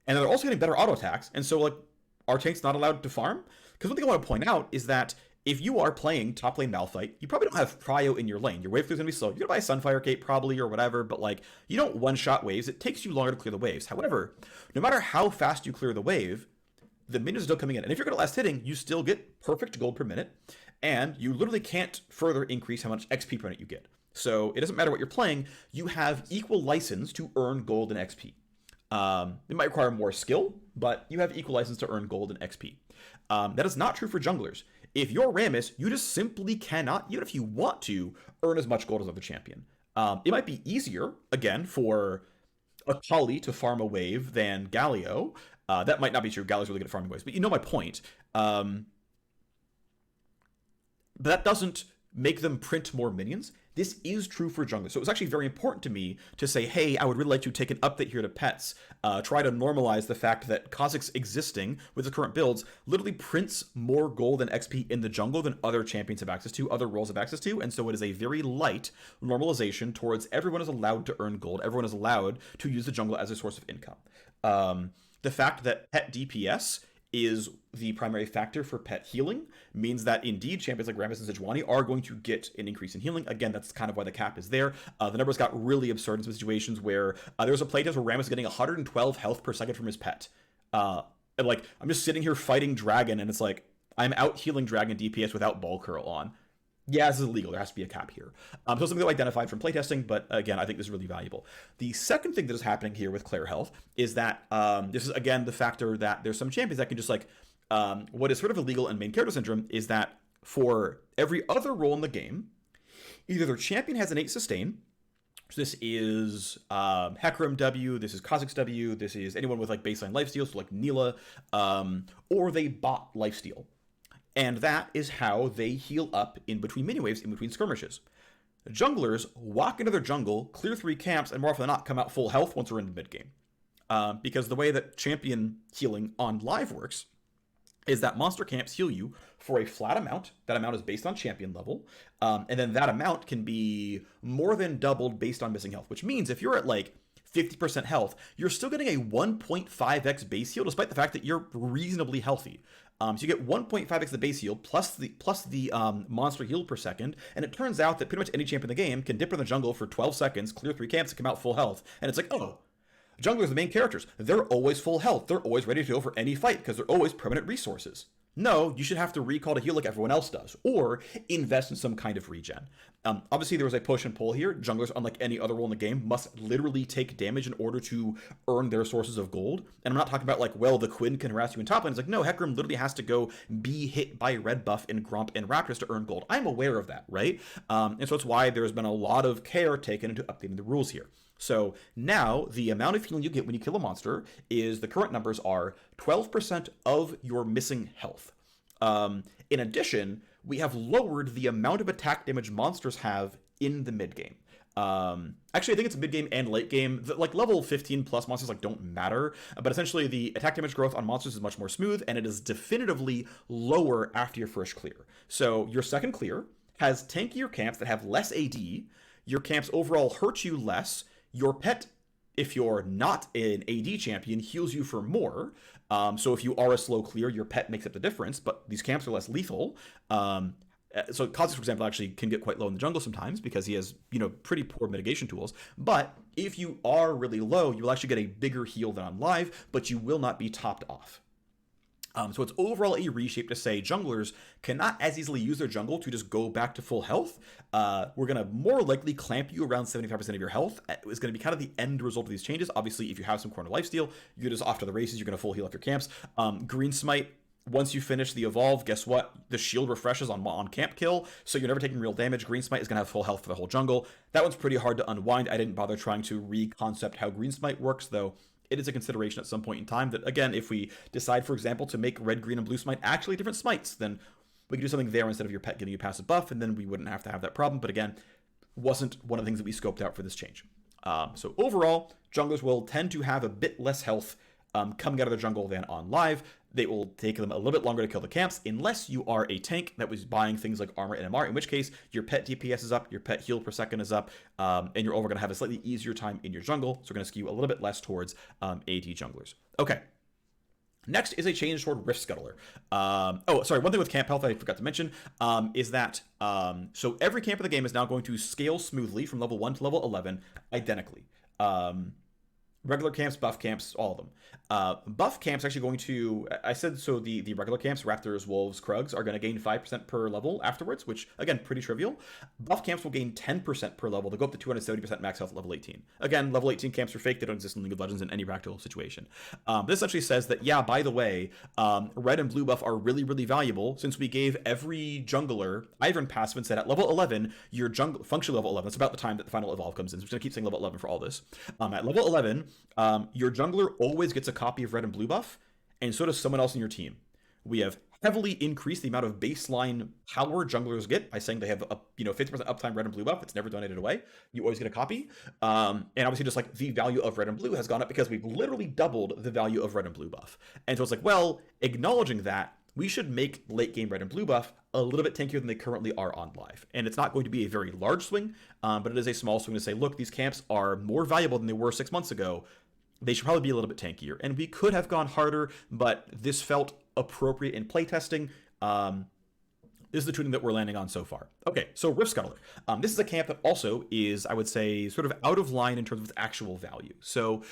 And they're also getting better auto attacks. And so, are tanks not allowed to farm? Because one thing I want to point out is that if you are playing top lane Malphite, you probably don't have prio in your lane. Your wave clear is going to be slow. You're going to buy a Sunfire Cape probably or whatever, but you don't one-shot waves. It takes you longer to clear the waves. However, no matter how fast you clear the wave, the minions are still coming in. And if you're going to last hitting, you still get perfect gold per minute. And you literally can't further increase how much XP per minute you get. So it doesn't matter what you're playing. You have equal license to earn gold and XP. It might require more skill, but you have equal license to earn gold and XP. That is not true for junglers. If you're Rammus, you just simply cannot, even if you want to, earn as much gold as another champion. It might be easier, again, for Akali to farm a wave than Galio. That might not be true. Galio's really good at farming waves, but you know my point. But that doesn't make them print more minions. This is true for junglers. So it was actually very important to me to say, hey, I would really like to take an update here to pets, try to normalize the fact that Kha'Zix existing with the current builds literally prints more gold and XP in the jungle than other champions have access to, other roles have access to, and so it is a very light normalization towards everyone is allowed to earn gold, everyone is allowed to use the jungle as a source of income. The fact that pet DPS is the primary factor for pet healing, means that indeed champions like Rammus and Sejuani are going to get an increase in healing. Again, that's kind of why the cap is there. The numbers got really absurd in some situations where there was a playtest where Rammus is getting 112 health per second from his pet. And like, I'm just sitting here fighting Dragon, and it's like, I'm out healing Dragon DPS without Ball Curl on. Yeah, this is illegal. There has to be a cap here. So something that I identified from playtesting, but again, I think this is really valuable. The second thing that is happening here with Claire Health is that this is, again, the factor that there's some champions that can just like, what is sort of illegal in main character syndrome is that for every other role in the game, either their champion has an 8 sustain, so this is Hecarim W, this is Kha'Zix W, this is anyone with like baseline lifesteal, so like Neela, or they bought lifesteal. And that is how they heal up in between mini waves, in between skirmishes. Junglers walk into their jungle, clear 3 camps, and more often than not come out full health once we're in the mid game. Because the way that champion healing on live works is that monster camps heal you for a flat amount. That amount is based on champion level. And then that amount can be more than doubled based on missing health, which means if you're at like 50% health, you're still getting a 1.5x base heal despite the fact that you're reasonably healthy. So you get 1.5x the base heal plus the monster heal per second, and it turns out that pretty much any champ in the game can dip in the jungle for 12 seconds, clear 3 camps, and come out full health. And it's like, oh, junglers, the main characters, they're always full health. They're always ready to go for any fight because they're always permanent resources. No, you should have to recall to heal like everyone else does, or invest in some kind of regen. Obviously, there was a push and pull here. Junglers, unlike any other role in the game, must literally take damage in order to earn their sources of gold. And I'm not talking about like, well, the Quinn can harass you in top lane. It's like, no, Hecarim literally has to go be hit by red buff in Grump and Raptors to earn gold. I'm aware of that, right? And so it's why there's been a lot of care taken into updating the rules here. So now the amount of healing you get when you kill a monster is, the current numbers are 12% of your missing health. In addition, we have lowered the amount of attack damage monsters have in the mid game. Actually, I think it's mid game and late game. Like level 15 plus monsters like don't matter, but essentially the attack damage growth on monsters is much more smooth, and it is definitively lower after your first clear. So your second clear has tankier camps that have less AD. Your camps overall hurt you less. Your pet, if you're not an AD champion, heals you for more. So if you are a slow clear, your pet makes up the difference, but these camps are less lethal. So Kha'Zix, for example, actually can get quite low in the jungle sometimes because he has, pretty poor mitigation tools. But if you are really low, you will actually get a bigger heal than on live, but you will not be topped off. So it's overall a reshape to say junglers cannot as easily use their jungle to just go back to full health. We're going to more likely clamp you around 75% of your health. It's going to be kind of the end result of these changes. Obviously, if you have some corner lifesteal, you're just off to the races. You're going to full heal up your camps. Green Smite, once you finish the evolve, guess what? The shield refreshes on camp kill, so you're never taking real damage. Green Smite is going to have full health for the whole jungle. That one's pretty hard to unwind. I didn't bother trying to reconcept how Green Smite works, though. It is a consideration at some point in time that, again, if we decide, for example, to make red, green, and blue smite actually different smites, then we could do something there instead of your pet giving you a passive buff, and then we wouldn't have to have that problem. But again, wasn't one of the things that we scoped out for this change. So overall, junglers will tend to have a bit less health coming out of the jungle than on live. They will take them a little bit longer to kill the camps, unless you are a tank that was buying things like armor and MR, in which case your pet DPS is up, your pet heal per second is up, and you're over going to have a slightly easier time in your jungle, so we're going to skew a little bit less towards AD junglers. Okay. Next is a change toward Rift Scuttler. One thing with camp health I forgot to mention is that so every camp in the game is now going to scale smoothly from level 1 to level 11 identically. Regular camps, buff camps, all of them. Buff camps actually going to, I said, so the regular camps, Raptors, Wolves, Krugs, are going to gain 5% per level afterwards, which, again, pretty trivial. Buff camps will gain 10% per level. They go up to 270% max health at level 18. Again, level 18 camps are fake. They don't exist in League of Legends in any practical situation. This essentially says that, yeah, by the way, red and blue buff are really, really valuable since we gave every jungler Ivern passive and said at level 11, your jungle, functionally level 11, that's about the time that the final evolve comes in. So we're going to keep saying level 11 for all this. At level 11, your jungler always gets a copy of red and blue buff, and so does someone else in your team. We have heavily increased the amount of baseline power junglers get by saying they have a 50% uptime red and blue buff. It's never donated away. You always get a copy. And obviously just like the value of red and blue has gone up because we've literally doubled the value of red and blue buff. And so it's like, well, acknowledging that, we should make late game red and blue buff a little bit tankier than they currently are on live. And it's not going to be a very large swing, but it is a small swing to say, look, these camps are more valuable than they were 6 months ago. They should probably be a little bit tankier. And we could have gone harder, but this felt appropriate in playtesting. This is the tuning that we're landing on so far. Okay, so Rift Scuttler. This is a camp that also is, I would say, sort of out of line in terms of its actual value. So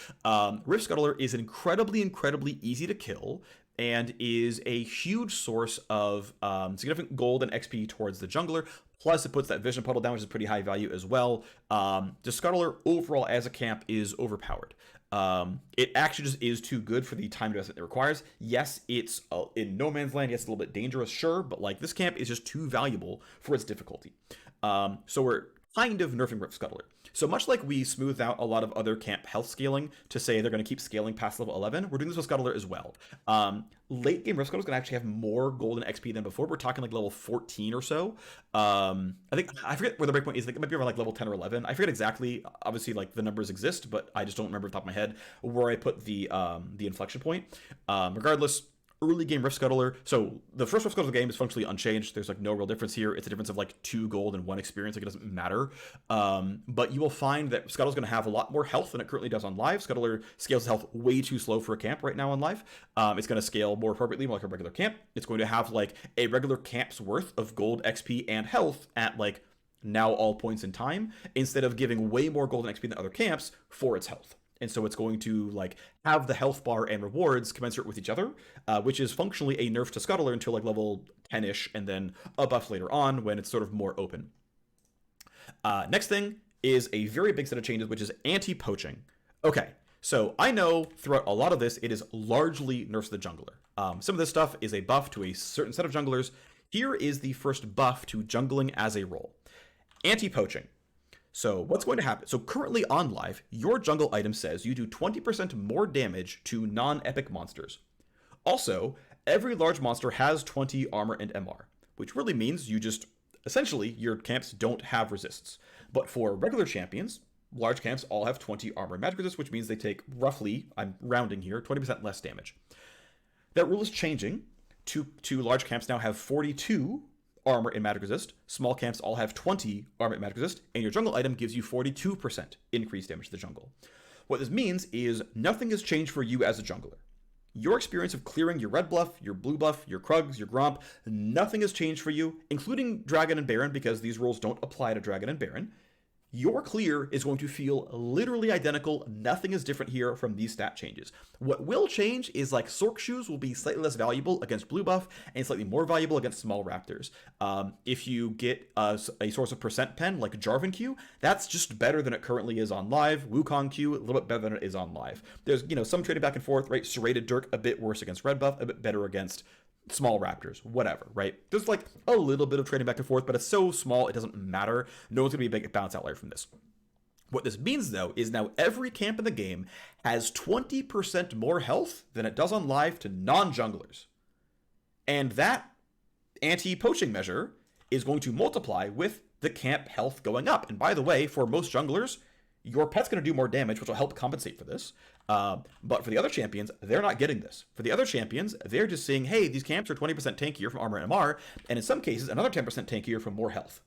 Rift Scuttler is incredibly easy to kill and is a huge source of significant gold and XP towards the jungler. Plus, it puts that Vision Puddle down, which is pretty high value as well. The Scuttler overall as a camp is overpowered. It actually just is too good for the time investment it requires. Yes, it's in no man's land. Yes, it's a little bit dangerous, sure, but like this camp is just too valuable for its difficulty. So we're kind of nerfing Rift Scuttler. So much like we smoothed out a lot of other camp health scaling to say they're going to keep scaling past level 11, we're doing this with Scuttler as well. Late game Rift Scuttler is going to actually have more gold and XP than before. We're talking like level 14 or so. I forget where the breakpoint is. Like, it might be around like level 10 or 11. I forget exactly. Obviously, like the numbers exist, but I just don't remember off the top of my head where I put the inflection point. Regardless, early game Rift Scuttler. So the first Rift Scuttler game is functionally unchanged. There's like no real difference here. It's a difference of like 2 gold and 1 experience. Like it doesn't matter. But you will find that Scuttle's going to have a lot more health than it currently does on live. Scuttler scales health way too slow for a camp right now on live. It's going to scale more appropriately, more like a regular camp. It's going to have like a regular camp's worth of gold, XP, and health at like now all points in time, instead of giving way more gold and XP than other camps for its health. And so it's going to like have the health bar and rewards commensurate with each other, which is functionally a nerf to Scuttler until like level 10-ish, and then a buff later on when it's sort of more open. Next thing is a very big set of changes, which is anti-poaching. Okay, so I know throughout a lot of this, it is largely nerfs the jungler. Some of this stuff is a buff to a certain set of junglers. Here is the first buff to jungling as a role. Anti-poaching. So what's going to happen? So currently on live, your jungle item says you do 20% more damage to non-epic monsters. Also, every large monster has 20 armor and MR, which really means you just, essentially, your camps don't have resists. But for regular champions, large camps all have 20 armor and magic resist, which means they take roughly, I'm rounding here, 20% less damage. That rule is changing to large camps now have 42 armor and magic resist. Small camps all have 20 armor and magic resist, and your jungle item gives you 42% increased damage to the jungle. What this means is nothing has changed for you as a jungler. Your experience of clearing your red buff, your blue buff, your Krugs, your Gromp, nothing has changed for you, including Dragon and Baron, because these rules don't apply to Dragon and Baron. Your clear is going to feel literally identical. Nothing is different here from these stat changes. What will change is like Sork Shoes will be slightly less valuable against blue buff and slightly more valuable against small raptors. If you get a source of percent pen like Jarvan Q, that's just better than it currently is on live. Wukong Q, a little bit better than it is on live. There's, some trading back and forth, right? Serrated Dirk, a bit worse against red buff, a bit better against small raptors, whatever, right? There's like a little bit of trading back and forth, but it's so small it doesn't matter. No one's gonna be a big bounce outlier from this. What this means though is now every camp in the game has 20% more health than it does on live to non-junglers. And that anti-poaching measure is going to multiply with the camp health going up. And by the way, for most junglers, your pet's going to do more damage, which will help compensate for this. But for the other champions, they're not getting this. For the other champions, they're just seeing, hey, these camps are 20% tankier from armor and MR, and in some cases, another 10% tankier from more health.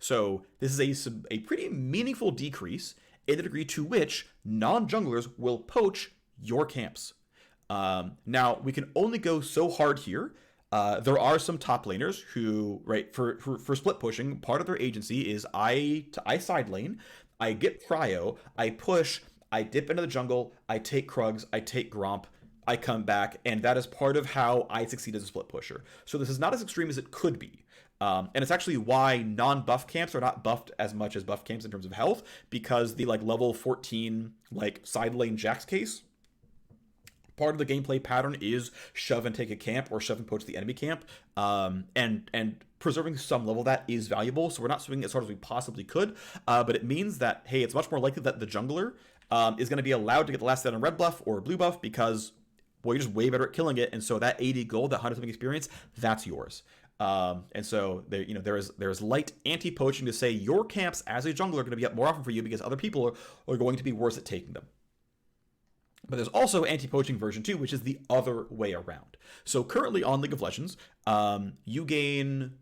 So this is a pretty meaningful decrease in the degree to which non-junglers will poach your camps. Now, we can only go so hard here. There are some top laners who, right, for split pushing, part of their agency is I side lane, I get cryo, I push, I dip into the jungle, I take Krugs, I take Gromp, I come back, and that is part of how I succeed as a split pusher. So this is not as extreme as it could be. And it's actually why non-buff camps are not buffed as much as buff camps in terms of health, because the like level 14 like side lane Jax case, part of the gameplay pattern is shove and take a camp or shove and poach the enemy camp, and preserving some level of that is valuable. So we're not swinging as hard as we possibly could, but it means that, hey, it's much more likely that the jungler is going to be allowed to get the last set on red buff or blue buff because, well, you're just way better at killing it, and so that 80 gold, that 100 something experience, that's yours. And so there is light anti-poaching to say your camps as a jungler are going to be up more often for you because other people are going to be worse at taking them. But there's also anti-poaching version 2, which is the other way around. So currently on League of Legends, you gain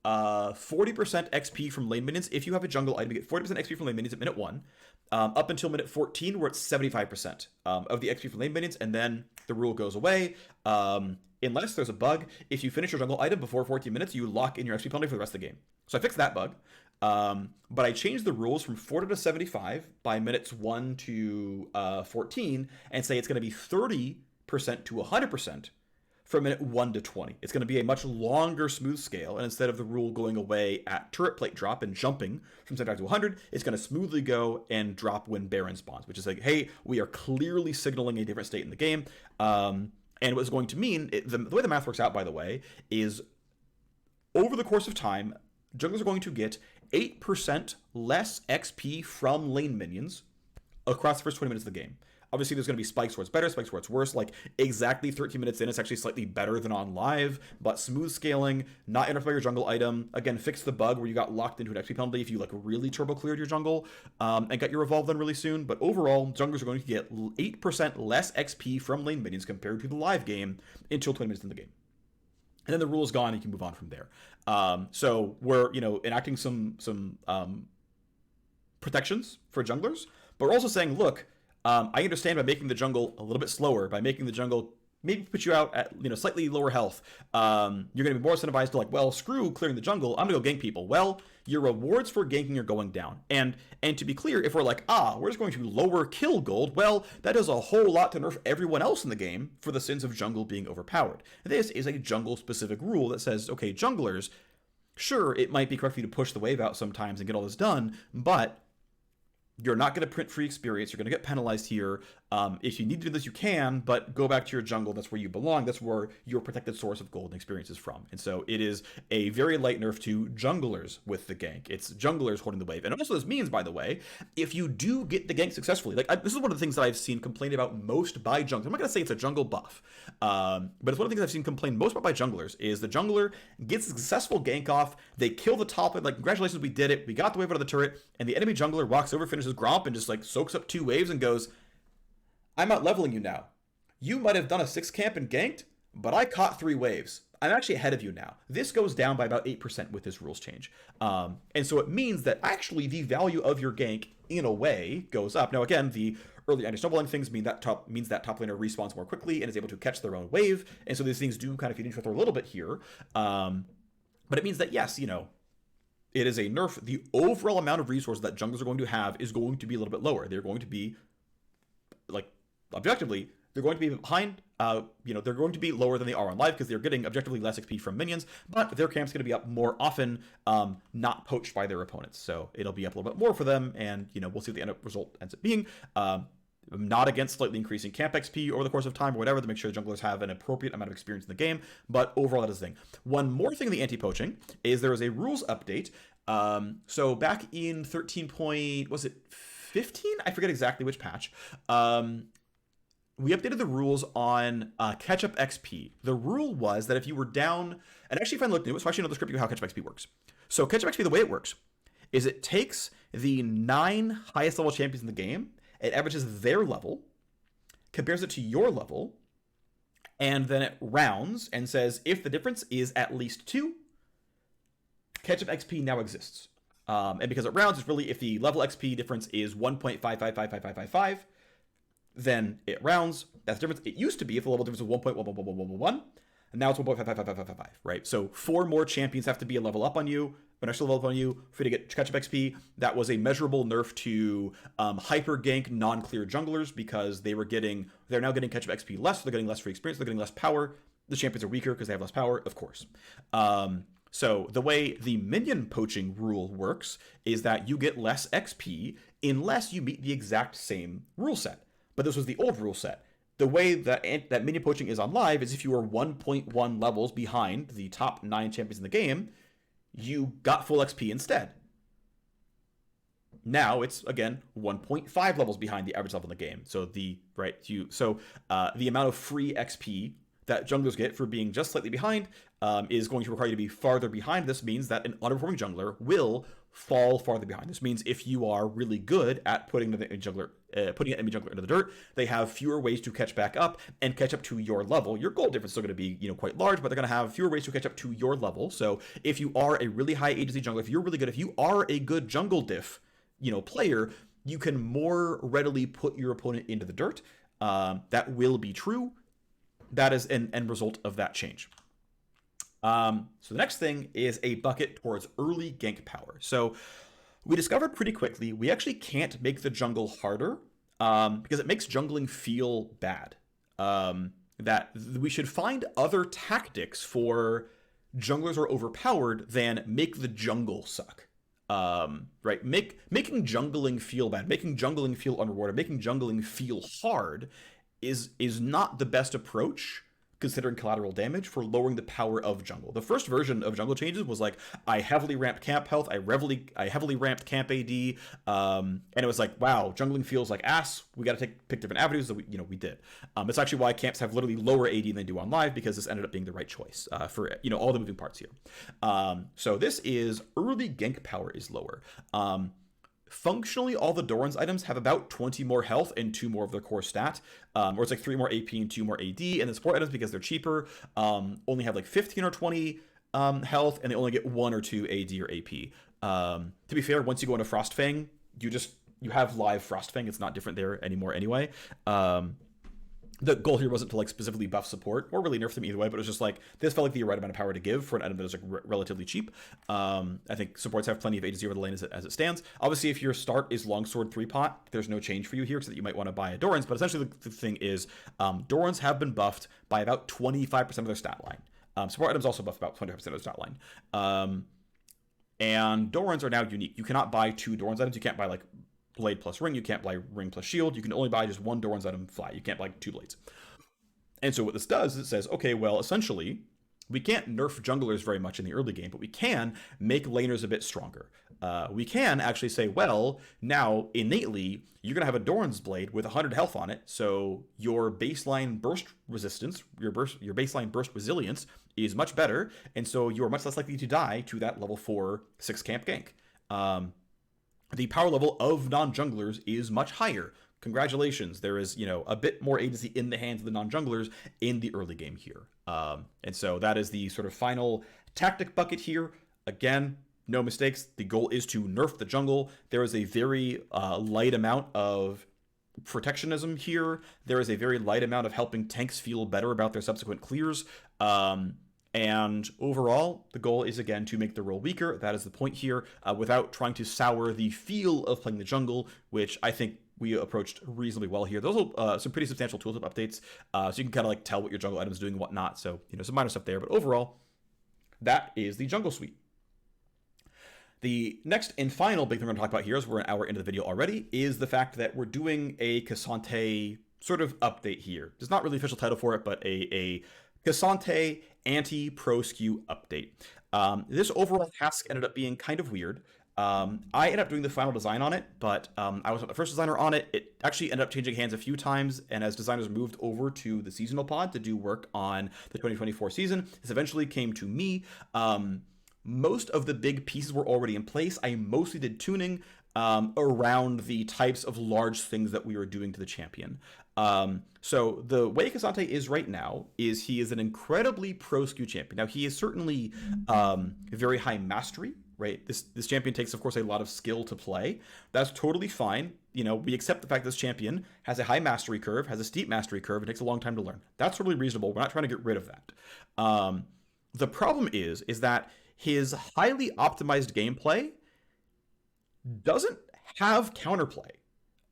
40% XP from lane minions. If you have a jungle item, you get 40% XP from lane minions at minute 1, up until minute 14, where it's 75% of the XP from lane minions, and then the rule goes away. Unless there's a bug, if you finish your jungle item before 14 minutes, you lock in your XP penalty for the rest of the game. So I fixed that bug. But I changed the rules from 40 to 75 by minutes 1 to 14, and say it's going to be 30% to 100% from minute 1 to 20. It's going to be a much longer smooth scale, and instead of the rule going away at turret plate drop and jumping from 75 to 100, it's going to smoothly go and drop when Baron spawns, which is like, hey, we are clearly signaling a different state in the game. And what it's going to mean, the way the math works out, by the way, is over the course of time, junglers are going to get 8% less XP from lane minions across the first 20 minutes of the game. Obviously, there's going to be spikes where it's better, spikes where it's worse. Like, exactly 13 minutes in, it's actually slightly better than on live, but smooth scaling, not interrupt by your jungle item. Again, fix the bug where you got locked into an XP penalty if you, like, really turbo cleared your jungle and got your revolve done really soon. But overall, junglers are going to get 8% less XP from lane minions compared to the live game until 20 minutes in the game. And then the rule is gone, and you can move on from there. So we're, enacting some protections for junglers, but we're also saying, look, I understand by making the jungle a little bit slower, by making the jungle maybe put you out at slightly lower health, you're going to be more incentivized to like, well, screw clearing the jungle, I'm going to go gank people. Well, your rewards for ganking are going down. And to be clear, if we're like, we're just going to lower kill gold, well, that does a whole lot to nerf everyone else in the game for the sins of jungle being overpowered. This is a jungle-specific rule that says, okay, junglers, sure, it might be correct for you to push the wave out sometimes and get all this done, but you're not going to print free experience. You're going to get penalized here. If you need to do this, you can, but go back to your jungle. That's where you belong. That's where your protected source of gold and experience is from. And so it is a very light nerf to junglers with the gank. It's junglers holding the wave. And also this means, by the way, if you do get the gank successfully, this is one of the things that I've seen complained about most by junglers. I'm not going to say it's a jungle buff, but it's one of the things I've seen complained most about by junglers is the jungler gets a successful gank off. They kill the top lane. Like, congratulations, we did it. We got the wave out of the turret. And the enemy jungler walks over, finishes Gromp, and just like soaks up 2 waves and goes, I'm out leveling you now. You might have done a 6 camp and ganked, but I caught 3 waves. I'm actually ahead of you now. This goes down by about 8% with this rules change. And so it means that actually the value of your gank, in a way, goes up. Now, again, the early anti-snowballing things means that top laner respawns more quickly and is able to catch their own wave. And so these things do kind of feed into each other a little bit here. But it means that, yes, it is a nerf. The overall amount of resources that junglers are going to have is going to be a little bit lower. They're going to be, like, objectively, they're going to be behind, they're going to be lower than they are on live because they're getting objectively less XP from minions, but their camp's going to be up more often, not poached by their opponents. So it'll be up a little bit more for them, and, we'll see what the end result ends up being. I'm not against slightly increasing camp XP over the course of time or whatever to make sure the junglers have an appropriate amount of experience in the game, but overall that is the thing. One more thing in the anti-poaching is there was a rules update. So back in 15? I forget exactly which patch. We updated the rules on catch-up XP. The rule was that if you were down, and actually if I looked into it, so I actually know the script of how catch-up XP works. So catch-up XP, the way it works, is it takes the 9 highest level champions in the game, it averages their level, compares it to your level, and then it rounds and says if the difference is at least 2, catch-up XP now exists. And because it rounds, it's really if the level XP difference is 1.55555555, then it rounds. That's the difference. It used to be if the level difference was 1.11111, and now it's 1.55555, right? So 4 more champions have to be a level up on you, an extra level up on you for you to get catch-up XP. That was a measurable nerf to hyper gank non-clear junglers because they're now getting catch-up XP less, so they're getting less free experience, they're getting less power. The champions are weaker because they have less power, of course. So the way the minion poaching rule works is that you get less XP unless you meet the exact same rule set. But this was the old rule set. The way that minion poaching is on live is if you are 1.1 levels behind the top 9 champions in the game, you got full XP instead. Now it's, again, 1.5 levels behind the average level in the game. So the amount of free XP that junglers get for being just slightly behind is going to require you to be farther behind. This means that an underperforming jungler will fall farther behind. This means if you are really good at putting an enemy jungler into the dirt, they have fewer ways to catch back up and catch up to your level. Your goal difference is still going to be, quite large, but they're going to have fewer ways to catch up to your level. So if you are a really high agency jungler, if you're really good, if you are a good jungle diff, player, you can more readily put your opponent into the dirt. That will be true. That is an end result of that change. So the next thing is a bucket towards early gank power. So we discovered pretty quickly we actually can't make the jungle harder because it makes jungling feel bad. That we should find other tactics for junglers who are overpowered than make the jungle suck. Right? Making jungling feel bad, making jungling feel unrewarded, making jungling feel hard is not the best approach considering collateral damage for lowering the power of jungle. The first version of jungle changes was like, I heavily ramped camp health, I heavily ramped camp AD, and it was like, wow, jungling feels like ass, we gotta pick different avenues, that we did. It's actually why camps have literally lower AD than they do on live, because this ended up being the right choice for all the moving parts here. So this is early gank power is lower. Functionally, all the Doran's items have about 20 more health and 2 more of their core stat, or it's like 3 more AP and 2 more AD, and the support items, because they're cheaper, only have like 15 or 20 health, and they only get 1 or 2 AD or AP. To be fair, once you go into Frostfang, you have live Frostfang, it's not different there anymore anyway. The goal here wasn't to like specifically buff support or really nerf them either way, but it was just like this felt like the right amount of power to give for an item that is like relatively cheap. I think supports have plenty of agency over the lane as it stands. Obviously, if your start is longsword 3-pot, there's no change for you here, so that you might want to buy a Doran's. But essentially, the thing is, Doran's have been buffed by about 25% of their stat line. Support items also buff about 25% of their stat line. And Doran's are now unique. You cannot buy 2 Doran's items. You can't buy like blade plus ring, you can't buy ring plus shield, you can only buy just 1 Doran's item fly, you can't buy 2 blades. And so what this does is it says, okay, well, essentially, we can't nerf junglers very much in the early game, but we can make laners a bit stronger. We can actually say, well, now, innately, you're going to have a Doran's blade with 100 health on it, so your baseline burst resistance, your baseline burst resilience is much better, and so you are much less likely to die to that level 4 6 camp gank. The power level of non-junglers is much higher. Congratulations, there is, a bit more agency in the hands of the non-junglers in the early game here. And so that is the sort of final tactic bucket here. Again, no mistakes. The goal is to nerf the jungle. There is a very light amount of protectionism here. There is a very light amount of helping tanks feel better about their subsequent clears. And overall, the goal is, again, to make the role weaker. That is the point here, without trying to sour the feel of playing the jungle, which I think we approached reasonably well here. Those are some pretty substantial tooltip updates, so you can kind of like tell what your jungle item is doing and whatnot. So, some minor stuff there. But overall, that is the jungle suite. The next and final big thing we're going to talk about here, as we're an hour into the video already, is the fact that we're doing a K'Sante sort of update here. There's not really official title for it, but a K'Sante anti-pro skew update. This overall task ended up being kind of weird. I ended up doing the final design on it, but I wasn't the first designer on it. It actually ended up changing hands a few times, and as designers moved over to the seasonal pod to do work on the 2024 season, this eventually came to me. Most of the big pieces were already in place. I mostly did tuning around the types of large things that we were doing to the champion. So the way K'Sante is right now is he is an incredibly pro skew champion. Now, he is certainly very high mastery, right? This champion takes, of course, a lot of skill to play. That's totally fine. We accept the fact this champion has a high mastery curve, has a steep mastery curve, and takes a long time to learn. That's totally reasonable. We're not trying to get rid of that. The problem is that his highly optimized gameplay doesn't have counterplay.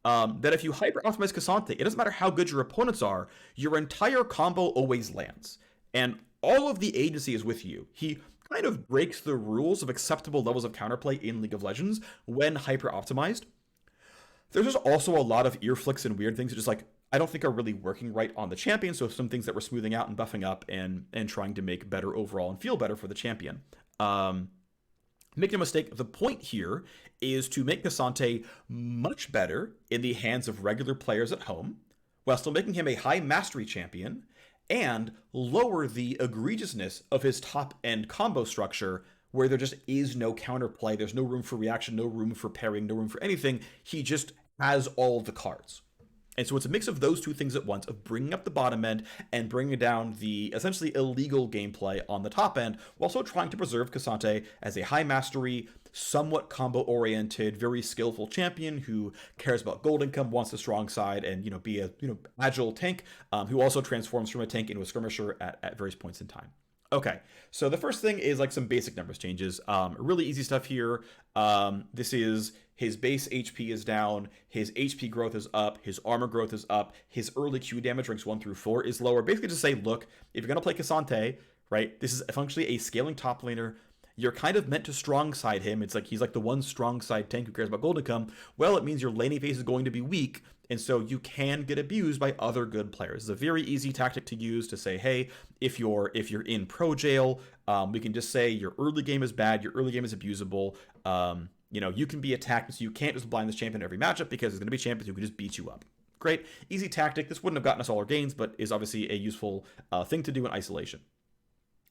That if you hyper-optimize K'Sante, it doesn't matter how good your opponents are, your entire combo always lands. And all of the agency is with you. He kind of breaks the rules of acceptable levels of counterplay in League of Legends when hyper-optimized. There's just also a lot of ear flicks and weird things that just I don't think are really working right on the champion, so some things that we're smoothing out and buffing up and trying to make better overall and feel better for the champion. Make no mistake, the point here is to make K'Sante much better in the hands of regular players at home, while still making him a high mastery champion, and lower the egregiousness of his top-end combo structure where there just is no counterplay. There's no room for reaction, no room for pairing, no room for anything. He just has all the cards. And so it's a mix of those two things at once, of bringing up the bottom end and bringing down the essentially illegal gameplay on the top end, while also trying to preserve Cassante as a high mastery, somewhat combo-oriented, very skillful champion who cares about gold income, wants the strong side, and be a agile tank, who also transforms from a tank into a skirmisher at various points in time. Okay, so the first thing is like some basic numbers changes. Really easy stuff here. This is his base HP is down, his HP growth is up, his armor growth is up, his early Q damage ranks 1 through 4 is lower. Basically just say, look, if you're going to play Cassante, right, this is functionally a scaling top laner. You're kind of meant to strong side him. It's like he's like the one strong side tank who cares about gold income. Well, it means your laning phase is going to be weak, and so you can get abused by other good players. It's a very easy tactic to use to say, hey, if you're in pro jail, we can just say your early game is bad, your early game is abusable. You can be attacked, so you can't just blind this champion every matchup, because there's going to be champions who can just beat you up. Great, easy tactic. This wouldn't have gotten us all our gains, but is obviously a useful thing to do in isolation.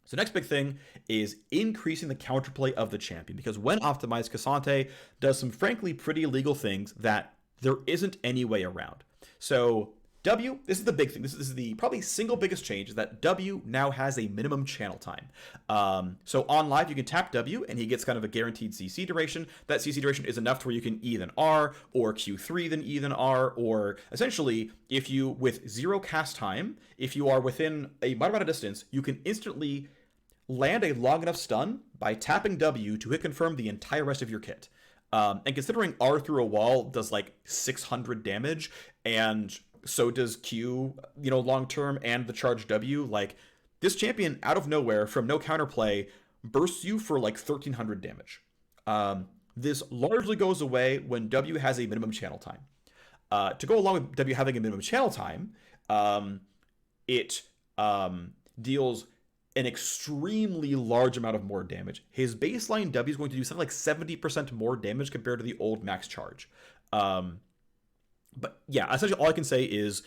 So next big thing is increasing the counterplay of the champion, because when optimized, Cassante does some frankly pretty illegal things that there isn't any way around. So W, this is the big thing. This is the probably single biggest change, is that W now has a minimum channel time. So on live, you can tap W and he gets kind of a guaranteed CC duration. That CC duration is enough to where you can E then R, or Q3 then E then R, or essentially, if you, with 0 cast time, if you are within a moderate amount of distance, you can instantly land a long enough stun by tapping W to hit confirm the entire rest of your kit. And considering R through a wall does like 600 damage, and so does Q, long term, and the charge W, like this champion out of nowhere from no counterplay bursts you for like 1300 damage. This largely goes away when W has a minimum channel time. To go along with W having a minimum channel time, it deals an extremely large amount of more damage. His baseline W is going to do something like 70% more damage compared to the old max charge. But yeah, essentially all I can say is,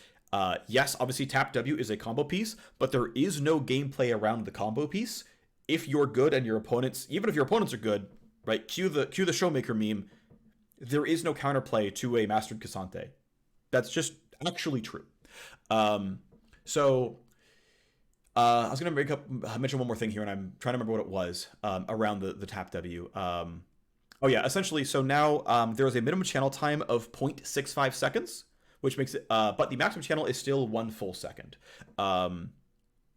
yes, obviously tap W is a combo piece, but there is no gameplay around the combo piece. If you're good and your opponents, even if your opponents are good, right, cue the Showmaker meme, there is no counterplay to a mastered Cassante. That's just actually true. I was going to mention one more thing here, and I'm trying to remember what it was around the tap W. Essentially, so now there is a minimum channel time of 0.65 seconds, which makes it, but the maximum channel is still 1 full second.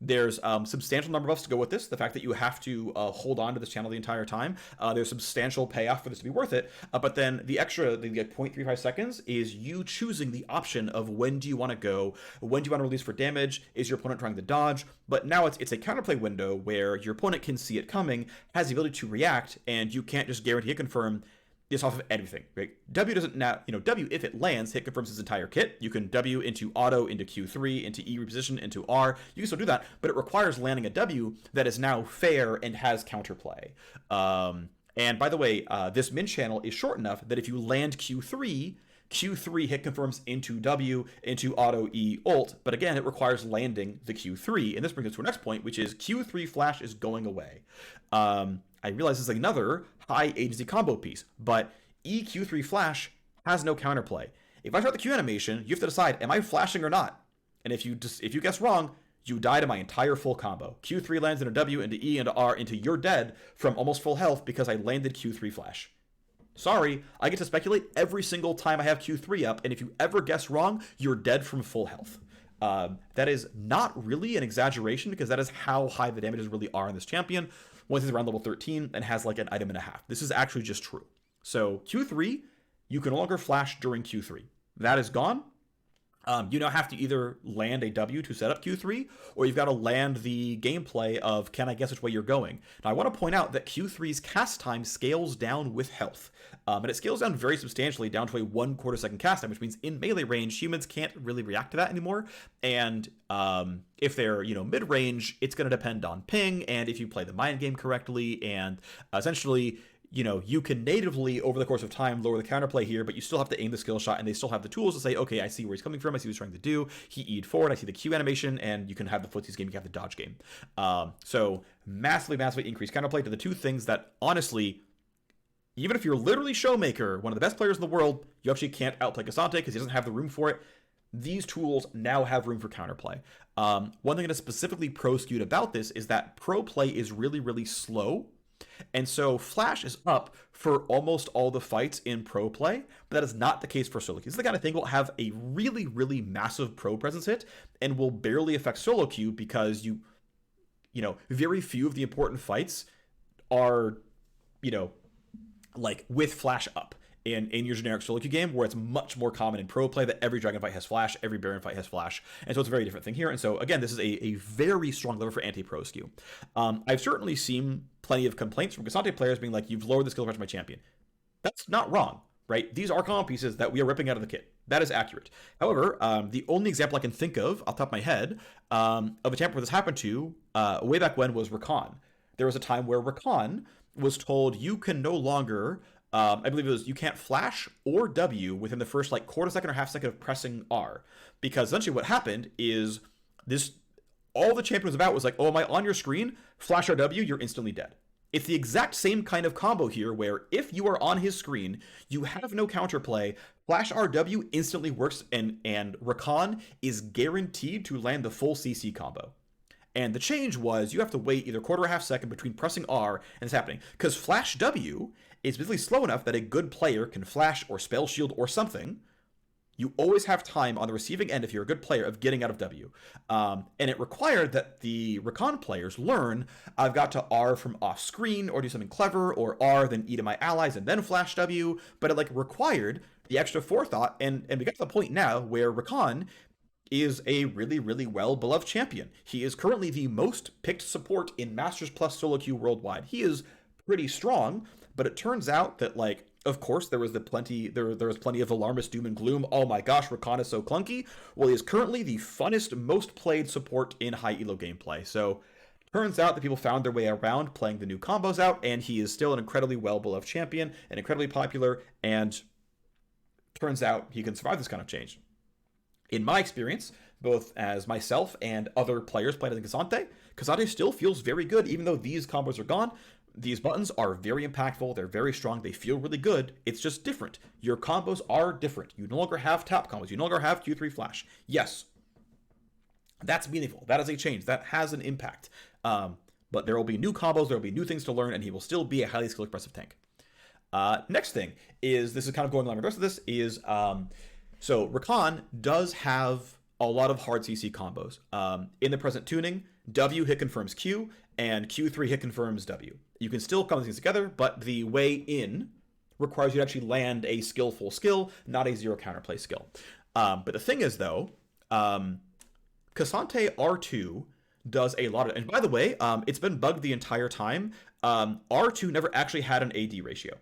There's substantial number of buffs to go with this. The fact that you have to hold on to this channel the entire time. There's substantial payoff for this to be worth it. But then the extra, the 0.35 seconds, is you choosing the option of when do you want to go, when do you want to release for damage, is your opponent trying to dodge. But now it's a counterplay window where your opponent can see it coming, has the ability to react, and you can't just guarantee a confirm this off of everything, right? W doesn't now, W, if it lands, hit confirms his entire kit. You can W into auto, into Q3, into E reposition, into R. You can still do that, but it requires landing a W that is now fair and has counterplay. And by the way, this min channel is short enough that if you land Q3 hit confirms into W, into auto, E, ult, but again, it requires landing the Q3. And this brings us to our next point, which is Q3 flash is going away. I realize this is another high agency combo piece, but EQ3 flash has no counterplay. If I start the Q animation, you have to decide, am I flashing or not? And if you guess wrong, you die to my entire full combo. Q3 lands into W, into E, into R, into you're dead from almost full health because I landed Q3 flash. Sorry, I get to speculate every single time I have Q3 up, and if you ever guess wrong, you're dead from full health. That is not really an exaggeration, because that is how high the damages really are in this champion. Once he's around level 13 and has like an item and a half. This is actually just true. So Q3, you can no longer flash during Q3. That is gone. You now have to either land a W to set up Q3, or you've got to land the gameplay of, can I guess which way you're going? Now, I want to point out that Q3's cast time scales down with health. And it scales down very substantially, down to a 1/4 second cast time, which means in melee range, humans can't really react to that anymore. And if they're, mid-range, it's going to depend on ping, and if you play the mind game correctly, and essentially, you can natively over the course of time lower the counterplay here, but you still have to aim the skill shot, and they still have the tools to say, okay, I see where he's coming from, I see what he's trying to do. He E'd forward, I see the Q animation, and you can have the footsies game, you can have the dodge game. So massively increased counterplay to the two things that honestly, even if you're literally Showmaker, one of the best players in the world, you actually can't outplay Cassante because he doesn't have the room for it. These tools now have room for counterplay. One thing that is specifically pro skewed about this is that pro play is really slow. And so Flash is up for almost all the fights in pro play, but that is not the case for solo queue. This is the kind of thing will have a really massive pro presence hit and will barely affect solo queue because very few of the important fights are, like with Flash up in your generic solo queue game, where it's much more common in pro play that every dragon fight has Flash, every Baron fight has Flash, and so it's a very different thing here. And so again, this is a very strong lever for anti-pro skew. I've certainly seen plenty of complaints from Cassante players being like, you've lowered the skill pressure of my champion. That's not wrong, right? These are combo pieces that we are ripping out of the kit. That is accurate. However, the only example I can think of off the top of my head of a champion where this happened to way back when was Rakan. There was a time where Rakan was told you can no longer I believe it was you can't flash or W within the first like quarter second or half second of pressing R, because essentially what happened is this all the champion was about was like, oh, am I on your screen? Flash or W, you're instantly dead. It's the exact same kind of combo here where if you are on his screen, you have no counterplay, Flash RW instantly works and Rakan is guaranteed to land the full CC combo. And the change was you have to wait either quarter or half second between pressing R and it's happening. Because Flash W is basically slow enough that a good player can flash or spell shield or something. You always have time on the receiving end, if you're a good player, of getting out of W. And it required that the Rakan players learn, I've got to R from off screen or do something clever, or R, then E to my allies, and then flash W. But it required the extra forethought. And we got to the point now where Rakan is a really well-beloved champion. He is currently the most picked support in Masters Plus solo queue worldwide. He is pretty strong, but it turns out that, of course, there was plenty of alarmist doom and gloom. Oh my gosh, Rakan is so clunky. Well, he is currently the funnest, most played support in high elo gameplay. So turns out that people found their way around playing the new combos out, and he is still an incredibly well-beloved champion and incredibly popular, and turns out he can survive this kind of change. In my experience, both as myself and other players played as Cassante still feels very good, even though these combos are gone. These buttons are very impactful, they're very strong, they feel really good. It's just different. Your combos are different. You no longer have tap combos, you no longer have Q3 flash. Yes, that's meaningful. That is a change. That has an impact. But there will be new combos, there will be new things to learn, and he will still be a highly skilled aggressive tank. Next thing is, this is kind of going along with the rest of this, is so Rakan does have a lot of hard CC combos. In the present tuning, W hit confirms Q, and Q3 hit confirms W. You can still combo things together, but the way in requires you to actually land a skillful skill, not a zero counterplay skill. But the thing is, though, Cassante R2 does a lot of, and by the way, it's been bugged the entire time. R2 never actually had an AD ratio.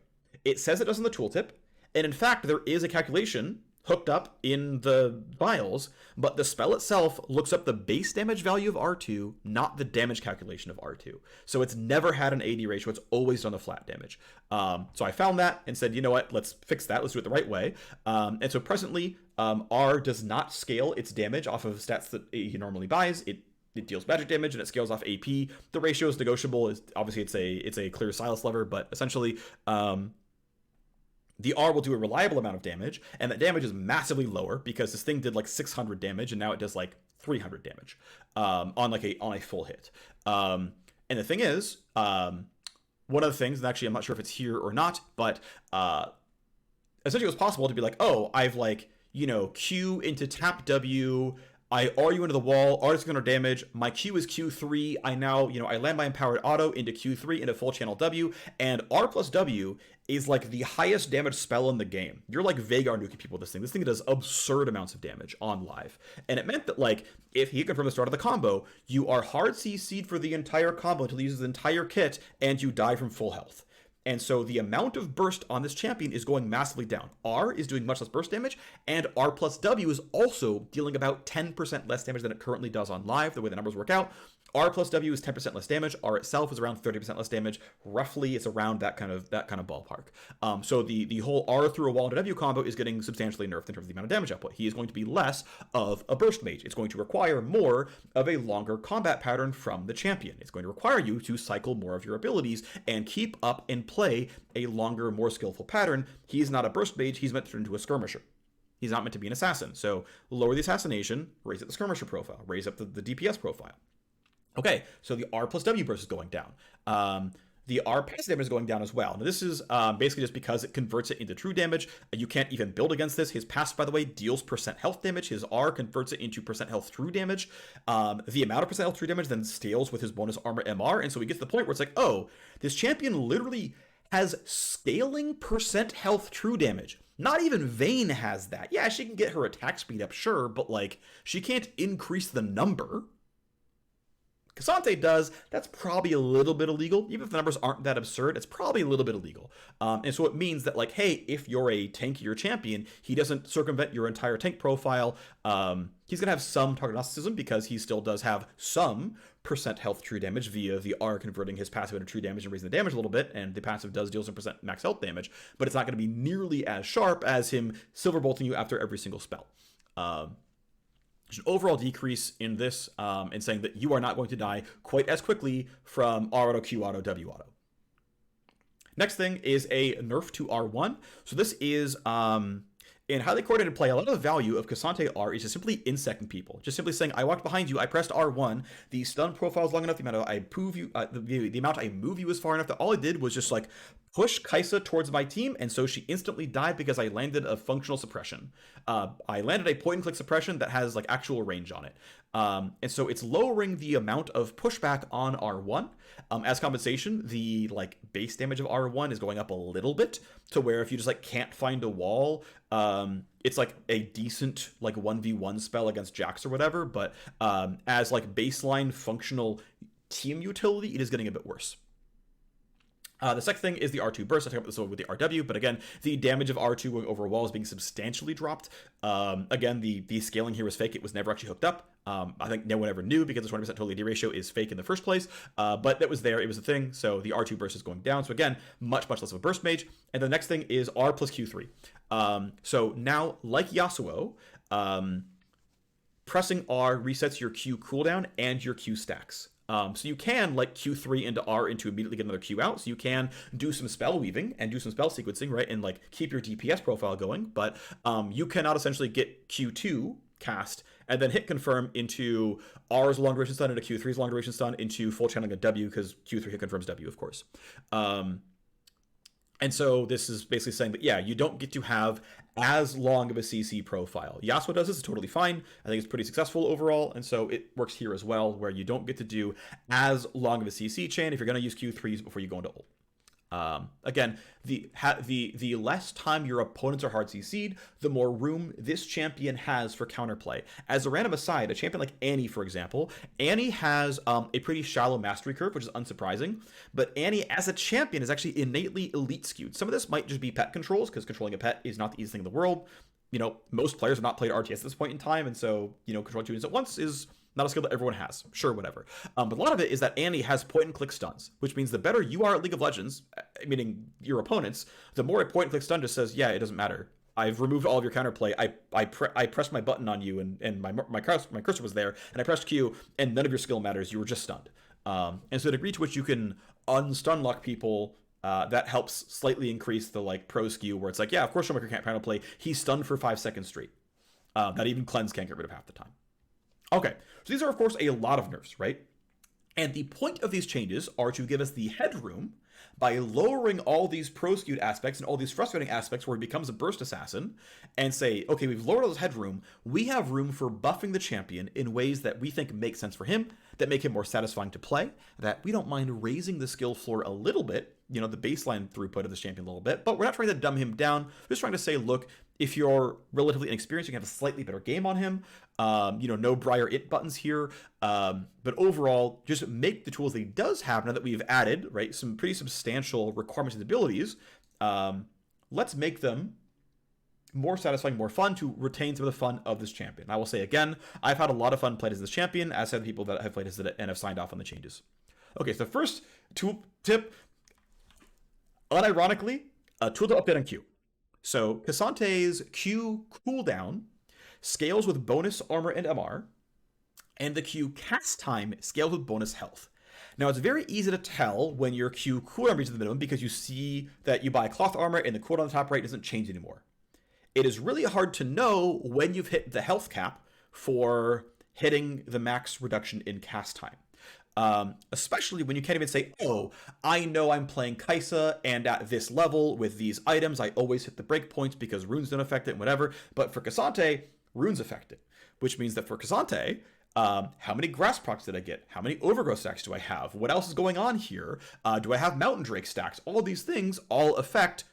It says it does in the tooltip, and in fact, there is a calculation hooked up in the files, but the spell itself looks up the base damage value of R2, not the damage calculation of R2. So it's never had an AD ratio, it's always done the flat damage. So I found that and said, you know what, let's fix that, let's do it the right way. And so presently, R does not scale its damage off of stats that he normally buys. It deals magic damage and it scales off AP. The ratio is negotiable. Obviously it's a clear Silas lever, but essentially, the R will do a reliable amount of damage, and that damage is massively lower because this thing did 600 damage, and now it does 300 damage on a full hit. And the thing is, one of the things, and actually I'm not sure if it's here or not, but essentially it was possible to be oh, I've Q into tap W, I R you into the wall, R is going to damage, my Q is Q3, I now, I land my empowered auto into Q3 into full channel W, and R plus W is the highest damage spell in the game. You're Veigar nuking people with this thing. This thing does absurd amounts of damage on live. And it meant that if he confirmed the start of the combo, you are hard CC'd for the entire combo until he uses the entire kit and you die from full health. And so the amount of burst on this champion is going massively down. R is doing much less burst damage, and R plus W is also dealing about 10% less damage than it currently does on live, the way the numbers work out. R plus W is 10% less damage. R itself is around 30% less damage. Roughly, it's around that kind of ballpark. So the whole R through a wall into W combo is getting substantially nerfed in terms of the amount of damage output. He is going to be less of a burst mage. It's going to require more of a longer combat pattern from the champion. It's going to require you to cycle more of your abilities and keep up and play a longer, more skillful pattern. He's not a burst mage. He's meant to turn into a skirmisher. He's not meant to be an assassin. So lower the assassination, raise up the skirmisher profile, raise up the DPS profile. Okay, so the R plus W burst is going down. The R passive damage is going down as well. Now this is basically just because it converts it into true damage. You can't even build against this. His passive, by the way, deals percent health damage. His R converts it into percent health true damage. The amount of percent health true damage then scales with his bonus armor MR. And so we get to the point where it's like, oh, this champion literally has scaling percent health true damage. Not even Vayne has that. Yeah, she can get her attack speed up, sure, but like she can't increase the number. Cassante does. That's probably a little bit illegal. Even if the numbers aren't that absurd, it's probably a little bit illegal. And so it means that, like, hey, if you're a tankier champion, he doesn't circumvent your entire tank profile. He's going to have some target narcissism because he still does have some percent health true damage via the R converting his passive into true damage and raising the damage a little bit, and the passive does deal some percent max health damage, but it's not going to be nearly as sharp as him silver bolting you after every single spell. An overall decrease in this, and saying that you are not going to die quite as quickly from R auto, Q auto, W auto. Next thing is a nerf to R1. So this is in highly coordinated play. A lot of the value of Cassante R is just simply insecting people, just simply saying, I walked behind you, I pressed R1, the stun profile is long enough, the amount I move you, the amount I move you is far enough that all I did was just like push Kaisa towards my team, and so she instantly died because I landed a functional suppression. I landed a point and click suppression that has like actual range on it. And so it's lowering the amount of pushback on R1. As compensation, the like base damage of R1 is going up a little bit to where if you just like can't find a wall, it's like a decent like 1v1 spell against Jax or whatever, but as like baseline functional team utility, it is getting a bit worse. The second thing is the R2 burst. I talked about this with the RW, but again, the damage of R2 going over a wall is being substantially dropped. Again, the scaling here was fake. It was never actually hooked up. I think no one ever knew because the 20% total AD ratio is fake in the first place, but that was there. It was a thing. So the R2 burst is going down. So again, much less of a burst mage. And the next thing is R plus Q3. So now, like Yasuo, pressing R resets your Q cooldown and your Q stacks. So you can like Q3 into R into immediately get another Q out. So you can do some spell weaving and do some spell sequencing, right? And like keep your DPS profile going. But you cannot essentially get Q2 cast and then hit confirm into R's long duration stun into Q3's long duration stun into full channeling of W because Q3 hit confirms W, of course. And so this is basically saying that, yeah, you don't get to have as long of a CC profile. Yasuo does this, it's totally fine. I think it's pretty successful overall, and so it works here as well, where you don't get to do as long of a CC chain if you're going to use Q3s before you go into ult. Again, the less time your opponents are hard CC'd, the more room this champion has for counterplay. As a random aside, a champion like Annie, for example, Annie has a pretty shallow mastery curve, which is unsurprising, but Annie as a champion is actually innately elite skewed. Some of this might just be pet controls, because controlling a pet is not the easiest thing in the world. You know, most players have not played RTS at this point in time, and so, you know, controlling two units at once is not a skill that everyone has. Sure, whatever. But a lot of it is that Annie has point-and-click stuns, which means the better you are at League of Legends, meaning your opponents, the more a point-and-click stun just says, yeah, it doesn't matter. I've removed all of your counterplay. I pressed my button on you, and my cursor was there, and I pressed Q, and none of your skill matters. You were just stunned. And so the degree to which you can unstun lock people, that helps slightly increase the like pro skew, where it's like, yeah, of course Showmaker can't counterplay. He's stunned for 5 seconds straight. That even Cleanse can't get rid of half the time. Okay, so these are, of course, a lot of nerfs, right? And the point of these changes are to give us the headroom by lowering all these pro-skewed aspects and all these frustrating aspects where he becomes a burst assassin and say, okay, we've lowered all this headroom. We have room for buffing the champion in ways that we think make sense for him, that make him more satisfying to play, that we don't mind raising the skill floor a little bit, you know, the baseline throughput of this champion a little bit, but we're not trying to dumb him down. We're just trying to say, look, If you're relatively inexperienced, you can have a slightly better game on him. No Briar It buttons here. But overall, just make the tools that he does have now that we've added, right, some pretty substantial requirements and abilities. Let's make them more satisfying, more fun to retain some of the fun of this champion. I will say again, I've had a lot of fun playing as this champion, as have the people that have played as it and have signed off on the changes. Okay, so the first tool tip, unironically, a tool to update on Q. So Cassante's Q cooldown scales with bonus armor and MR, and the Q cast time scales with bonus health. Now, it's very easy to tell when your Q cooldown reaches the minimum because you see that you buy cloth armor and the cooldown on the top right doesn't change anymore. It is really hard to know when you've hit the health cap for hitting the max reduction in cast time. Especially when you can't even say, oh, I know I'm playing Kaisa, and at this level with these items, I always hit the breakpoints because runes don't affect it and whatever. But for Cassante, runes affect it, which means that for Cassante, how many grass procs did I get? How many overgrowth stacks do I have? What else is going on here? Do I have mountain drake stacks? All these things all affect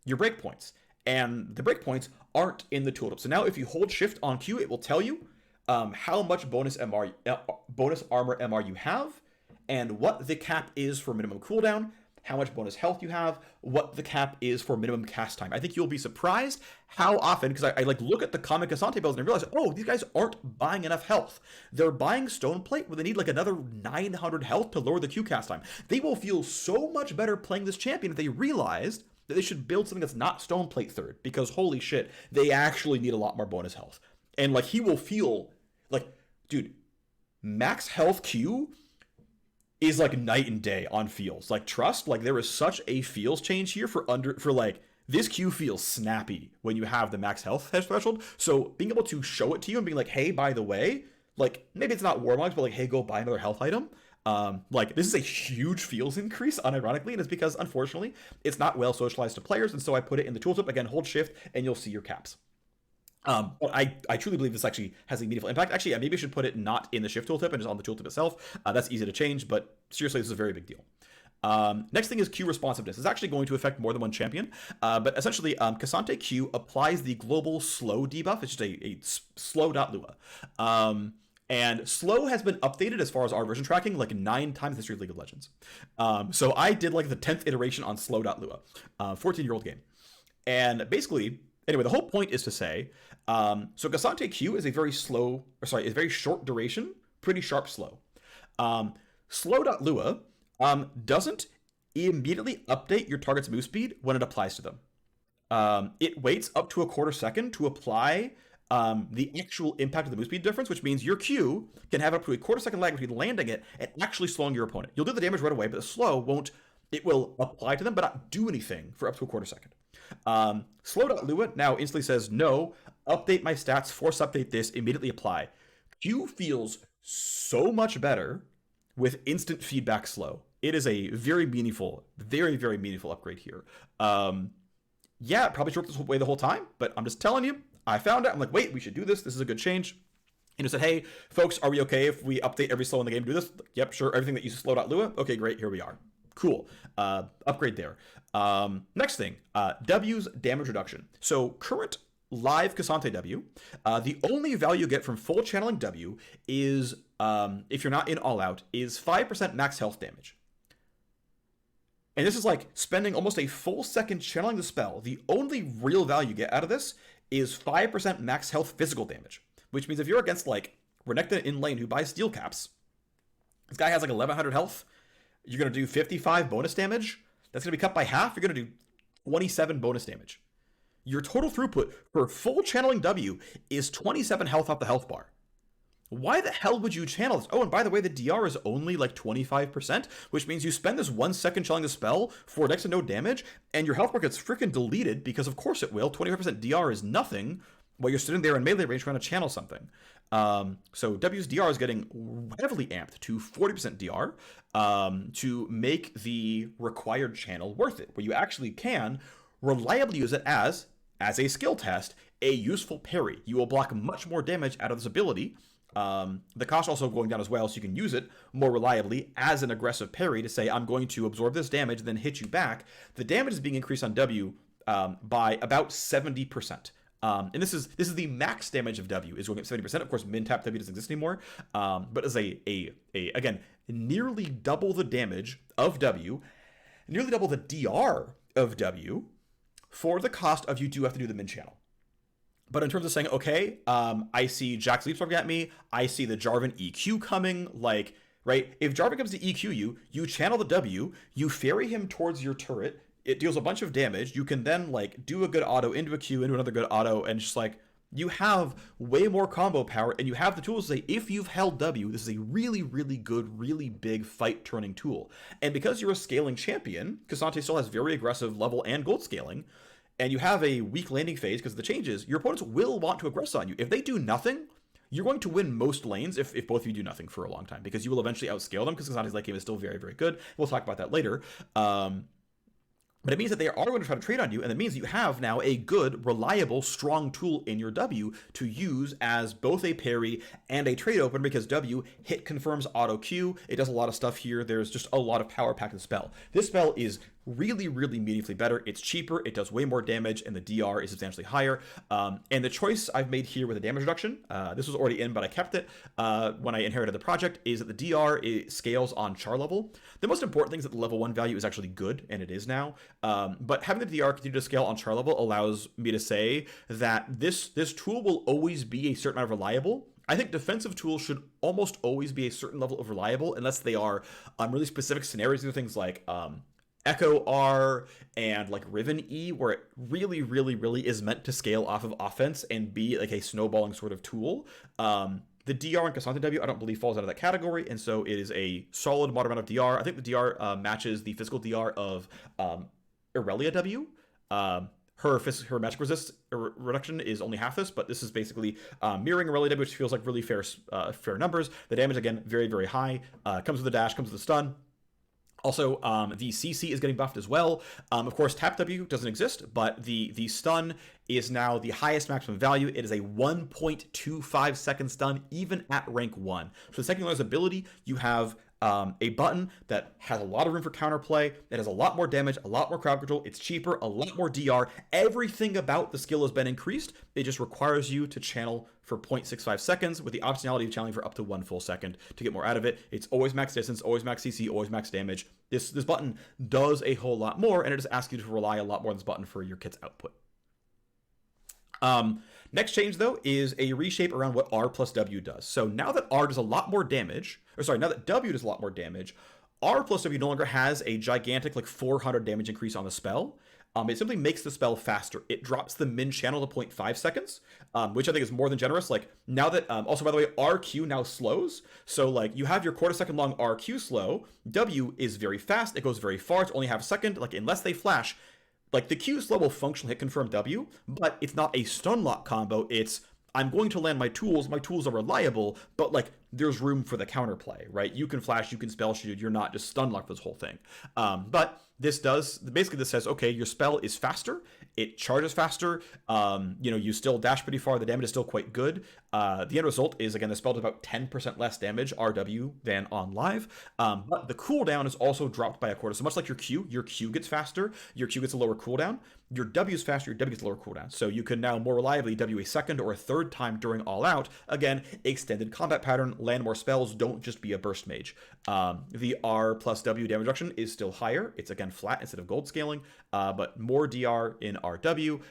your breakpoints, and the breakpoints aren't in the tooltip. So now if you hold shift on Q, it will tell you how much bonus armor MR you have, and what the cap is for minimum cooldown, how much bonus health you have, what the cap is for minimum cast time. I think you'll be surprised how often, because I like look at the common Cassante builds and I realize, oh, these guys aren't buying enough health. They're buying Stone Plate where they need like another 900 health to lower the Q cast time. They will feel so much better playing this champion if they realized that they should build something that's not Stone Plate third, because holy shit, they actually need a lot more bonus health. And like he will feel like, dude, max health Q is like night and day on feels. Like trust, like there is such a feels change here for like this Q feels snappy when you have the max health threshold. So being able to show it to you and being like, hey, by the way, like maybe it's not Warmogs, but like, hey, go buy another health item. Like this is a huge feels increase, unironically, and it's because unfortunately it's not well socialized to players, and so I put it in the tooltip. Again, hold shift and you'll see your caps. But I truly believe this actually has a meaningful impact. Actually, maybe I should put it not in the shift tooltip and just on the tooltip itself. That's easy to change, but seriously, this is a very big deal. Next thing is Q responsiveness. It's actually going to affect more than one champion, but essentially, Cassante Q applies the global slow debuff. It's just a slow.lua. And slow has been updated as far as our version tracking like 9 times in the history of League of Legends. So I did like the 10th iteration on slow.lua, 14-year-old game. And basically, anyway, the whole point is to say, so Cassante Q is a very short duration, pretty sharp slow. Slow.lua doesn't immediately update your target's move speed when it applies to them. It waits up to a quarter second to apply the actual impact of the move speed difference, which means your Q can have up to a quarter second lag between landing it and actually slowing your opponent. You'll do the damage right away, but the slow won't. It will apply to them, but not do anything for up to a quarter second. Slow.lua now instantly says, no, update my stats, force update this, immediately apply. Q feels so much better with instant feedback slow. It is a very meaningful, very, very meaningful upgrade here. Yeah, it probably should work this way the whole time, but I'm just telling you, I found it. I'm like, wait, we should do this. This is a good change. And it said, hey, folks, are we okay if we update every slow in the game to do this? Yep, sure. Everything that uses slow.lua. Okay, great. Here we are. Cool. Upgrade there. Next thing, W's damage reduction. So current live Cassante W, the only value you get from full channeling W is, if you're not in all out, is 5% max health damage. And this is like spending almost a full second channeling the spell. The only real value you get out of this is 5% max health physical damage, which means if you're against like Renekton in lane who buys steel caps, this guy has like 1100 health, you're going to do 55 bonus damage. That's going to be cut by half. You're going to do 27 bonus damage. Your total throughput for full channeling W is 27 health off the health bar. Why the hell would you channel this? Oh, and by the way, the DR is only like 25%, which means you spend this 1 second channeling the spell for next to no damage, and your health bar gets freaking deleted, because of course it will. 25% DR is nothing while you're sitting there in melee range trying to channel something. So W's DR is getting heavily amped to 40% DR to make the required channel worth it, where you actually can reliably use it as a skill test, a useful parry. You will block much more damage out of this ability. The cost also going down as well, so you can use it more reliably as an aggressive parry to say, I'm going to absorb this damage, then hit you back. The damage is being increased on W by about 70%. And this is the max damage of W is going up 70%. Of course, min tap W doesn't exist anymore. But as a again, nearly double the damage of W, nearly double the DR of W for the cost of you do have to do the min channel. But in terms of saying, okay, I see Jack leapfrogging at me, I see the Jarvan EQ coming, like, right? If Jarvan comes to EQ you, you channel the W, you ferry him towards your turret, it deals a bunch of damage, you can then, like, do a good auto into a Q, into another good auto, and just, like, you have way more combo power, and you have the tools to say, if you've held W, this is a really, really good, really big fight-turning tool. And because you're a scaling champion, K'Sante still has very aggressive level and gold scaling, and you have a weak landing phase because of the changes, your opponents will want to aggress on you. If they do nothing, you're going to win most lanes if both of you do nothing for a long time, because you will eventually outscale them, because K'Sante's late game is still very, very good. We'll talk about that later. But it means that they are going to try to trade on you, and it means you have now a good, reliable, strong tool in your W to use as both a parry and a trade opener, because W hit confirms auto Q. It does a lot of stuff here. There's just a lot of power packed in the spell. This spell is really, really meaningfully better. It's cheaper, it does way more damage, and the DR is substantially higher. And the choice I've made here with the damage reduction, this was already in, but I kept it when I inherited the project, is that the DR scales on char level. The most important thing is that the level 1 value is actually good, and it is now. But having the DR continue to scale on char level allows me to say that this tool will always be a certain amount of reliable. I think defensive tools should almost always be a certain level of reliable, unless they are really specific scenarios. These are things like Echo R and like Riven E, where it really, really, really is meant to scale off of offense and be like a snowballing sort of tool. The DR and K'Sante W, I don't believe falls out of that category, and so it is a solid moderate amount of DR. I think the DR matches the physical DR of Irelia W. Her magic resist reduction is only half this, but this is basically mirroring Irelia W, which feels like really fair numbers. The damage, again, very, very high. Comes with the dash, comes with the stun. Also, the CC is getting buffed as well. Of course, tap W doesn't exist, but the stun is now the highest maximum value. It is a 1.25 second stun, even at rank 1. So the second layer's ability, you have a button that has a lot of room for counterplay, that has a lot more damage, a lot more crowd control, it's cheaper, a lot more DR. Everything about the skill has been increased. It just requires you to channel for 0.65 seconds with the optionality of channeling for up to 1 full second to get more out of it. It's always max distance, always max CC, always max damage. This button does a whole lot more, and it just asks you to rely a lot more on this button for your kit's output. Next change, though, is a reshape around what R plus W does. So now that R does a lot more damage, now that W does a lot more damage, R plus W no longer has a gigantic, like, 400 damage increase on the spell. It simply makes the spell faster. It drops the min channel to 0.5 seconds, which I think is more than generous. Like, now that, also, by the way, RQ now slows. So, like, you have your quarter second long RQ slow. W is very fast. It goes very far. It's only half a second. Like, unless they flash, like, the Q slow will functionally hit confirm W, but it's not a stun lock combo. It's, I'm going to land my tools are reliable, but, like, there's room for the counterplay, right? You can flash, you can spell shoot, you're not just stun locked for this whole thing. But this says, okay, your spell is faster, it charges faster, you still dash pretty far, the damage is still quite good. The end result is, again, the spell does about 10% less damage, RW, than on live, but the cooldown is also dropped by a quarter. So much like your Q gets faster, your Q gets a lower cooldown, your W is faster, your W gets a lower cooldown. So you can now more reliably W a second or a third time during all out. Again, extended combat pattern, land more spells, don't just be a burst mage. The R plus W damage reduction is still higher. It's, again, flat instead of gold scaling, but more DR in RW.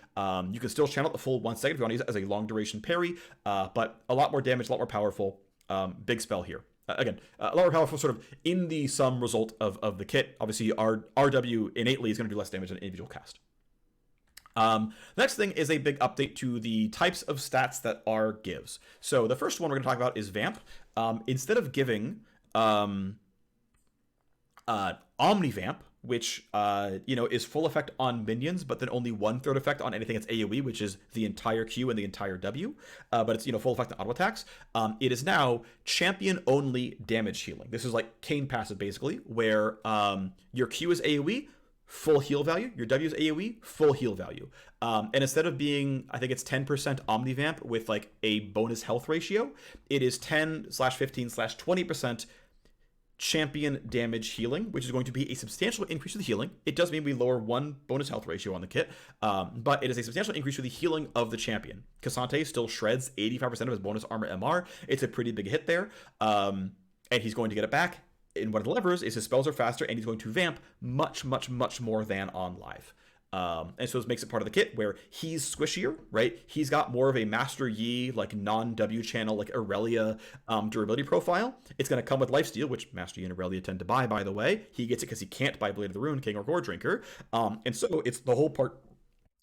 You can still channel it the full 1 second if you want to use it as a long duration parry, but a lot more damage, a lot more powerful. Big spell here. Again, a lot more powerful sort of in the sum result of the kit. Obviously, RW innately is going to do less damage than an individual cast. Next thing is a big update to the types of stats that R gives. So the first one we're going to talk about is Vamp. Instead of giving Omnivamp, which is full effect on minions, but then only 1/3 effect on anything that's AoE, which is the entire Q and the entire W. But it's full effect on auto attacks. It is now champion only damage healing. This is like Kayn passive basically, where your Q is AoE, full heal value, your W is AoE, full heal value. And instead of being, I think it's 10% Omnivamp with like a bonus health ratio, it is 10/15/20% champion damage healing, which is going to be a substantial increase to the healing. It does mean we lower 1 bonus health ratio on the kit, but it is a substantial increase to the healing of the champion. K'Sante still shreds 85% of his bonus armor MR. It's a pretty big hit there, and he's going to get it back. And one of the levers is his spells are faster, and he's going to vamp much, much, much more than on live. And so this makes it part of the kit where he's squishier, right? He's got more of a Master Yi, like non-W channel, like Aurelia durability profile. It's going to come with Lifesteal, which Master Yi and Aurelia tend to buy, by the way. He gets it because he can't buy Blade of the Rune, King, or Gore Drinker. And so it's the whole part.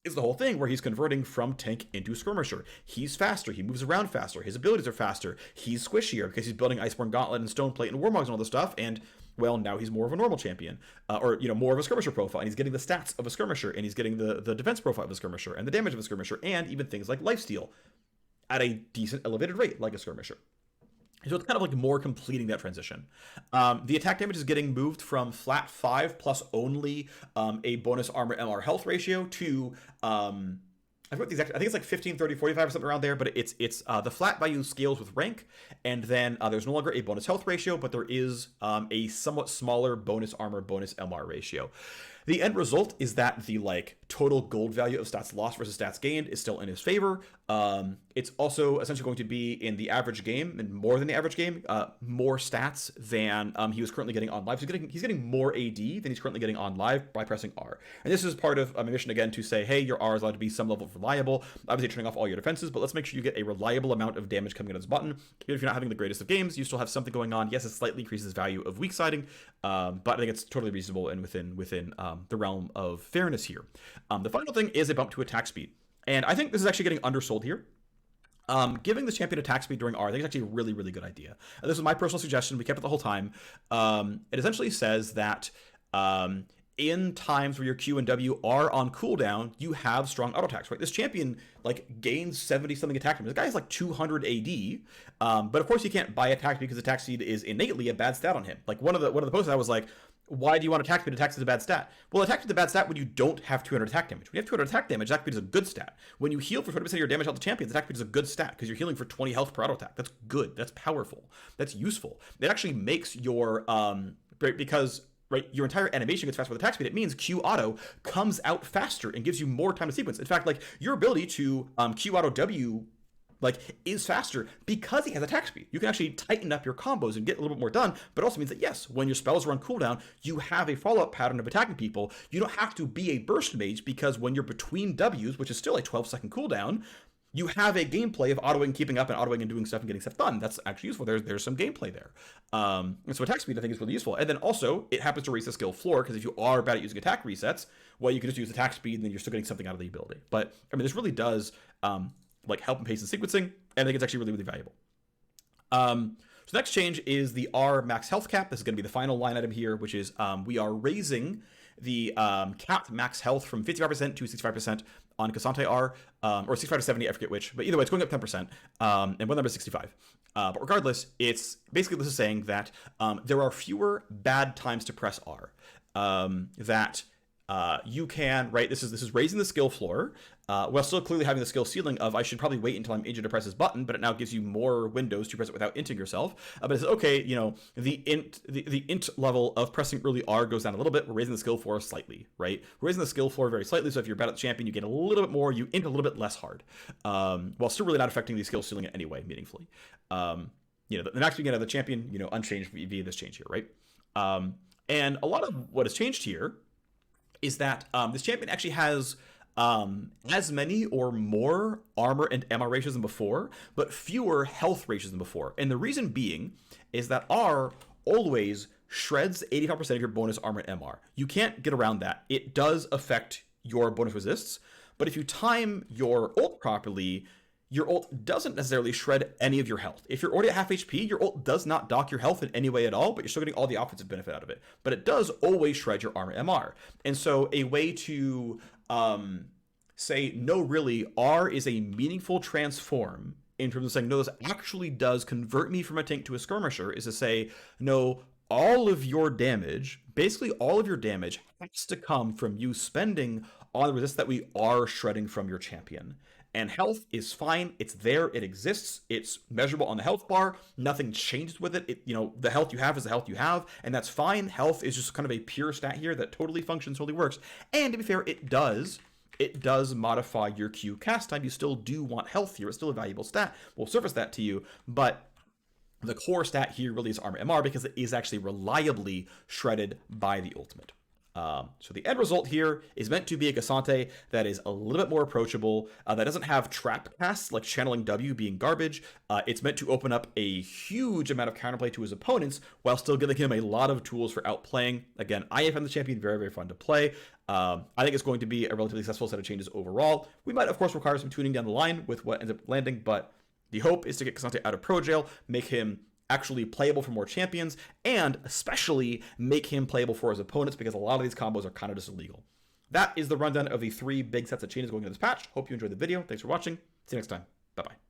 Is the whole thing where he's converting from tank into skirmisher. He's faster, he moves around faster, his abilities are faster, he's squishier because he's building Iceborne Gauntlet and Stoneplate and Warmogs and all this stuff, and, well, now he's more of a normal champion, or, more of a skirmisher profile, and he's getting the stats of a skirmisher, and he's getting the defense profile of a skirmisher, and the damage of a skirmisher, and even things like lifesteal at a decent elevated rate, like a skirmisher. So it's kind of like more completing that transition. The attack damage is getting moved from flat 5 plus only a bonus armor MR health ratio to I forget the exact, I think it's like 15, 30, 45 or something around there, but it's the flat value scales with rank, and then there's no longer a bonus health ratio, but there is a somewhat smaller bonus armor, bonus MR ratio. The end result is that the total gold value of stats lost versus stats gained is still in his favor. It's also essentially going to be in the average game, and more than the average game, more stats than he was currently getting on live. So he's getting more AD than he's currently getting on live by pressing R. And this is part of my mission again to say, hey, your R is allowed to be some level of reliable. Obviously turning off all your defenses, but let's make sure you get a reliable amount of damage coming in this button. Even if you're not having the greatest of games, you still have something going on. Yes, it slightly increases value of weak siding, but I think it's totally reasonable and within the realm of fairness here. The final thing is a bump to attack speed. And I think this is actually getting undersold here. Giving the champion attack speed during R, I think is actually a really, really good idea. This is my personal suggestion. We kept it the whole time. It essentially says that in times where your Q and W are on cooldown, you have strong auto attacks, right? This champion gains 70-something attack damage. This guy has 200 AD, but of course he can't buy attack because attack speed is innately a bad stat on him. One of the posts I was like, why do you want attack speed? Attack speed is a bad stat. Well, attack speed is a bad stat when you don't have 200 attack damage. When you have 200 attack damage, attack speed is a good stat. When you heal for 20% of your damage out to champions, attack speed is a good stat because you're healing for 20 health per auto attack. That's good. That's powerful. That's useful. It actually makes your because your entire animation gets faster with attack speed. It means Q auto comes out faster and gives you more time to sequence. In fact, your ability to Q auto W is faster because he has attack speed. You can actually tighten up your combos and get a little bit more done, but it also means that, yes, when your spells are on cooldown, you have a follow-up pattern of attacking people. You don't have to be a burst mage because when you're between Ws, which is still a 12-second cooldown, you have a gameplay of autoing, keeping up, and autoing and doing stuff and getting stuff done. That's actually useful. There's some gameplay there. And so attack speed, I think, is really useful. And then also, it happens to raise the skill floor, because if you are bad at using attack resets, well, you can just use attack speed, and then you're still getting something out of the ability. But, this really does help and pace in sequencing, and I think it's actually really, really valuable. So the next change is the R max health cap. This is going to be the final line item here, which is we are raising the capped max health from 55% to 65% on K'Sante R, or 65 to 70, I forget which, but either way, it's going up 10%, and one number is 65. But regardless, it's basically, this is saying that there are fewer bad times to press R. That you can, this is raising the skill floor, while still clearly having the skill ceiling of I should probably wait until I'm injured to press this button, but it now gives you more windows to press it without inting yourself. But it says, okay, the int level of pressing early R goes down a little bit. We're raising the skill floor slightly, right? We're raising the skill floor very slightly, so if you're bad at the champion, you get a little bit more, you int a little bit less hard, while still really not affecting the skill ceiling in any way meaningfully. The max begin of the champion, unchanged via this change here, right? And a lot of what has changed here is that this champion actually has as many or more armor and MR ratios than before, but fewer health ratios than before. And the reason being is that R always shreds 85% of your bonus armor and MR. You can't get around that. It does affect your bonus resists, but if you time your ult properly, your ult doesn't necessarily shred any of your health. If you're already at half HP, your ult does not dock your health in any way at all, but you're still getting all the offensive benefit out of it. But it does always shred your armor MR. And so a way to say, no, really, R is a meaningful transform in terms of saying, no, this actually does convert me from a tank to a skirmisher, is to say, no, all of your damage, basically all of your damage has to come from you spending on the resist that we are shredding from your champion. And health is fine. It's there. It exists. It's measurable on the health bar. Nothing changes with it. The health you have is the health you have, and that's fine. Health is just kind of a pure stat here that totally functions, totally works. And to be fair, it does modify your Q cast time. You still do want health here. It's still a valuable stat. We'll surface that to you, but the core stat here really is armor MR because it is actually reliably shredded by the ultimate. So the end result here is meant to be a Cassante that is a little bit more approachable, that doesn't have trap casts like Channeling W being garbage. It's meant to open up a huge amount of counterplay to his opponents while still giving him a lot of tools for outplaying. Again, I find the champion very, very fun to play. I think it's going to be a relatively successful set of changes overall. We might, of course, require some tuning down the line with what ends up landing, but the hope is to get Cassante out of Pro Jail, make him actually playable for more champions, and especially make him playable for his opponents, because a lot of these combos are kind of just illegal. That is the rundown of the 3 big sets of changes going into this patch. Hope you enjoyed the video. Thanks for watching. See you next time. Bye-bye.